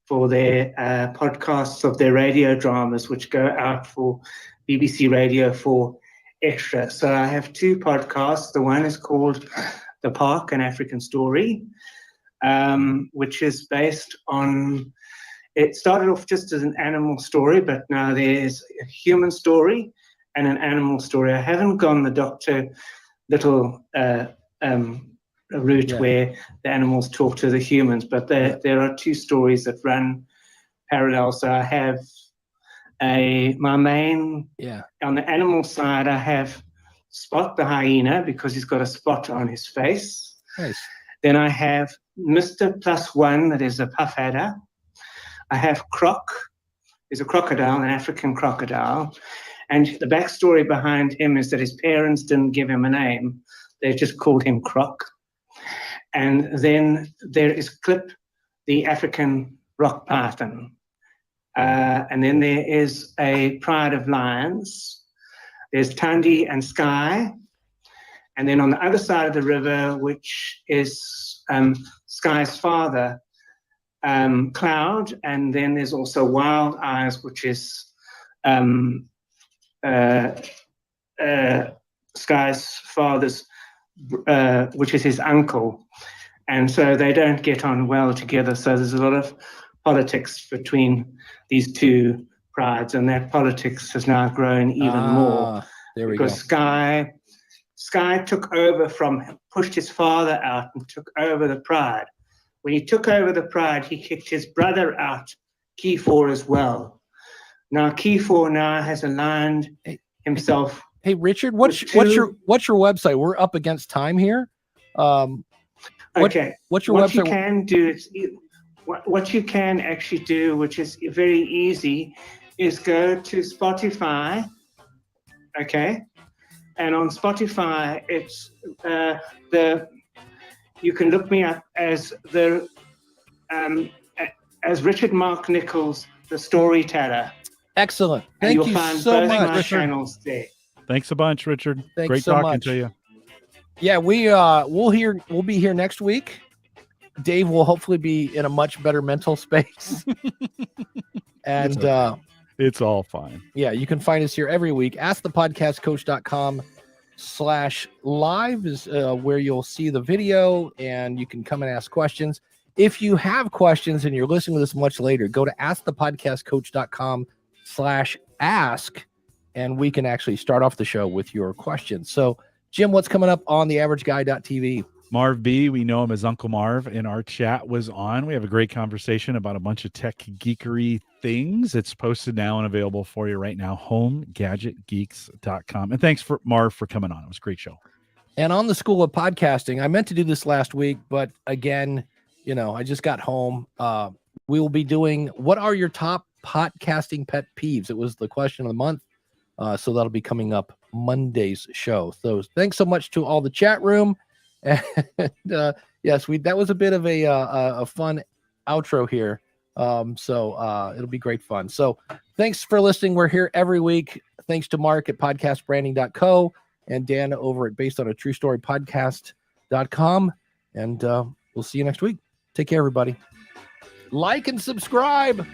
for their podcasts of their radio dramas, which go out for BBC Radio 4 Extra. So I have 2 podcasts. The one is called The Park, an African Story, which is based on, it started off just as an animal story, but now there's a human story and an animal story. I haven't gone the Dr. Little route where the animals talk to the humans, but there are 2 stories that run parallel. So I have my main, on the animal side, I have Spot the hyena because he's got a spot on his face. Nice. Then I have Mr. +1, that is a puff adder. I have Croc, he's a crocodile, an African crocodile. And the backstory behind him is that his parents didn't give him a name. They just called him Croc. And then there is Clip, the African rock python. And then there is a pride of lions. There's Tandy and Sky. And then on the other side of the river, which is Sky's father, Cloud. And then there's also Wild Eyes, which is Sky's father's, which is his uncle. And so they don't get on well together. So there's a lot of politics between these 2 prides, and that politics has now grown even more. There we because go. Sky took over pushed his father out and took over the pride. When he took over the pride, he kicked his brother out, Key4 as well. Now Key4 now has aligned himself. Hey Richard, what's your website? We're up against time here. Okay. What's your what website? You can do is what you can actually do, which is very easy, is go to Spotify. Okay, and on Spotify, it's you can look me up as as Richard Mark Nichols, the storyteller. Excellent. And Thank you'll you find so both much, my Richard. channels there. Thanks a bunch, Richard. Thanks Great so talking much. to you. Yeah, we'll be here next week. Dave will hopefully be in a much better mental space. And It's okay. It's all fine. yeah, you can find us here every week. AskThePodcastCoach.com/live is where you'll see the video and you can come and ask questions. If you have questions and you're listening to this much later, go to AskThePodcastCoach.com/ask and we can actually start off the show with your questions. So, Jim, what's coming up on theaverageguy.tv? Marv B, we know him as Uncle Marv, and our chat was on. We have a great conversation about a bunch of tech geekery things. It's posted now and available for you right now, homegadgetgeeks.com. And thanks for Marv for coming on. It was a great show. And on the School of Podcasting, I meant to do this last week, but again, I just got home. We will be doing what are your top podcasting pet peeves? It was the question of the month. So that'll be coming up Monday's show. So thanks so much to all the chat room. And yes, that was a bit of a fun outro here. So it'll be great fun. So thanks for listening. We're here every week. Thanks to Mark at podcastbranding.co and Dan over at based on a true story podcast.com. And we'll see you next week. Take care, everybody. Like and subscribe.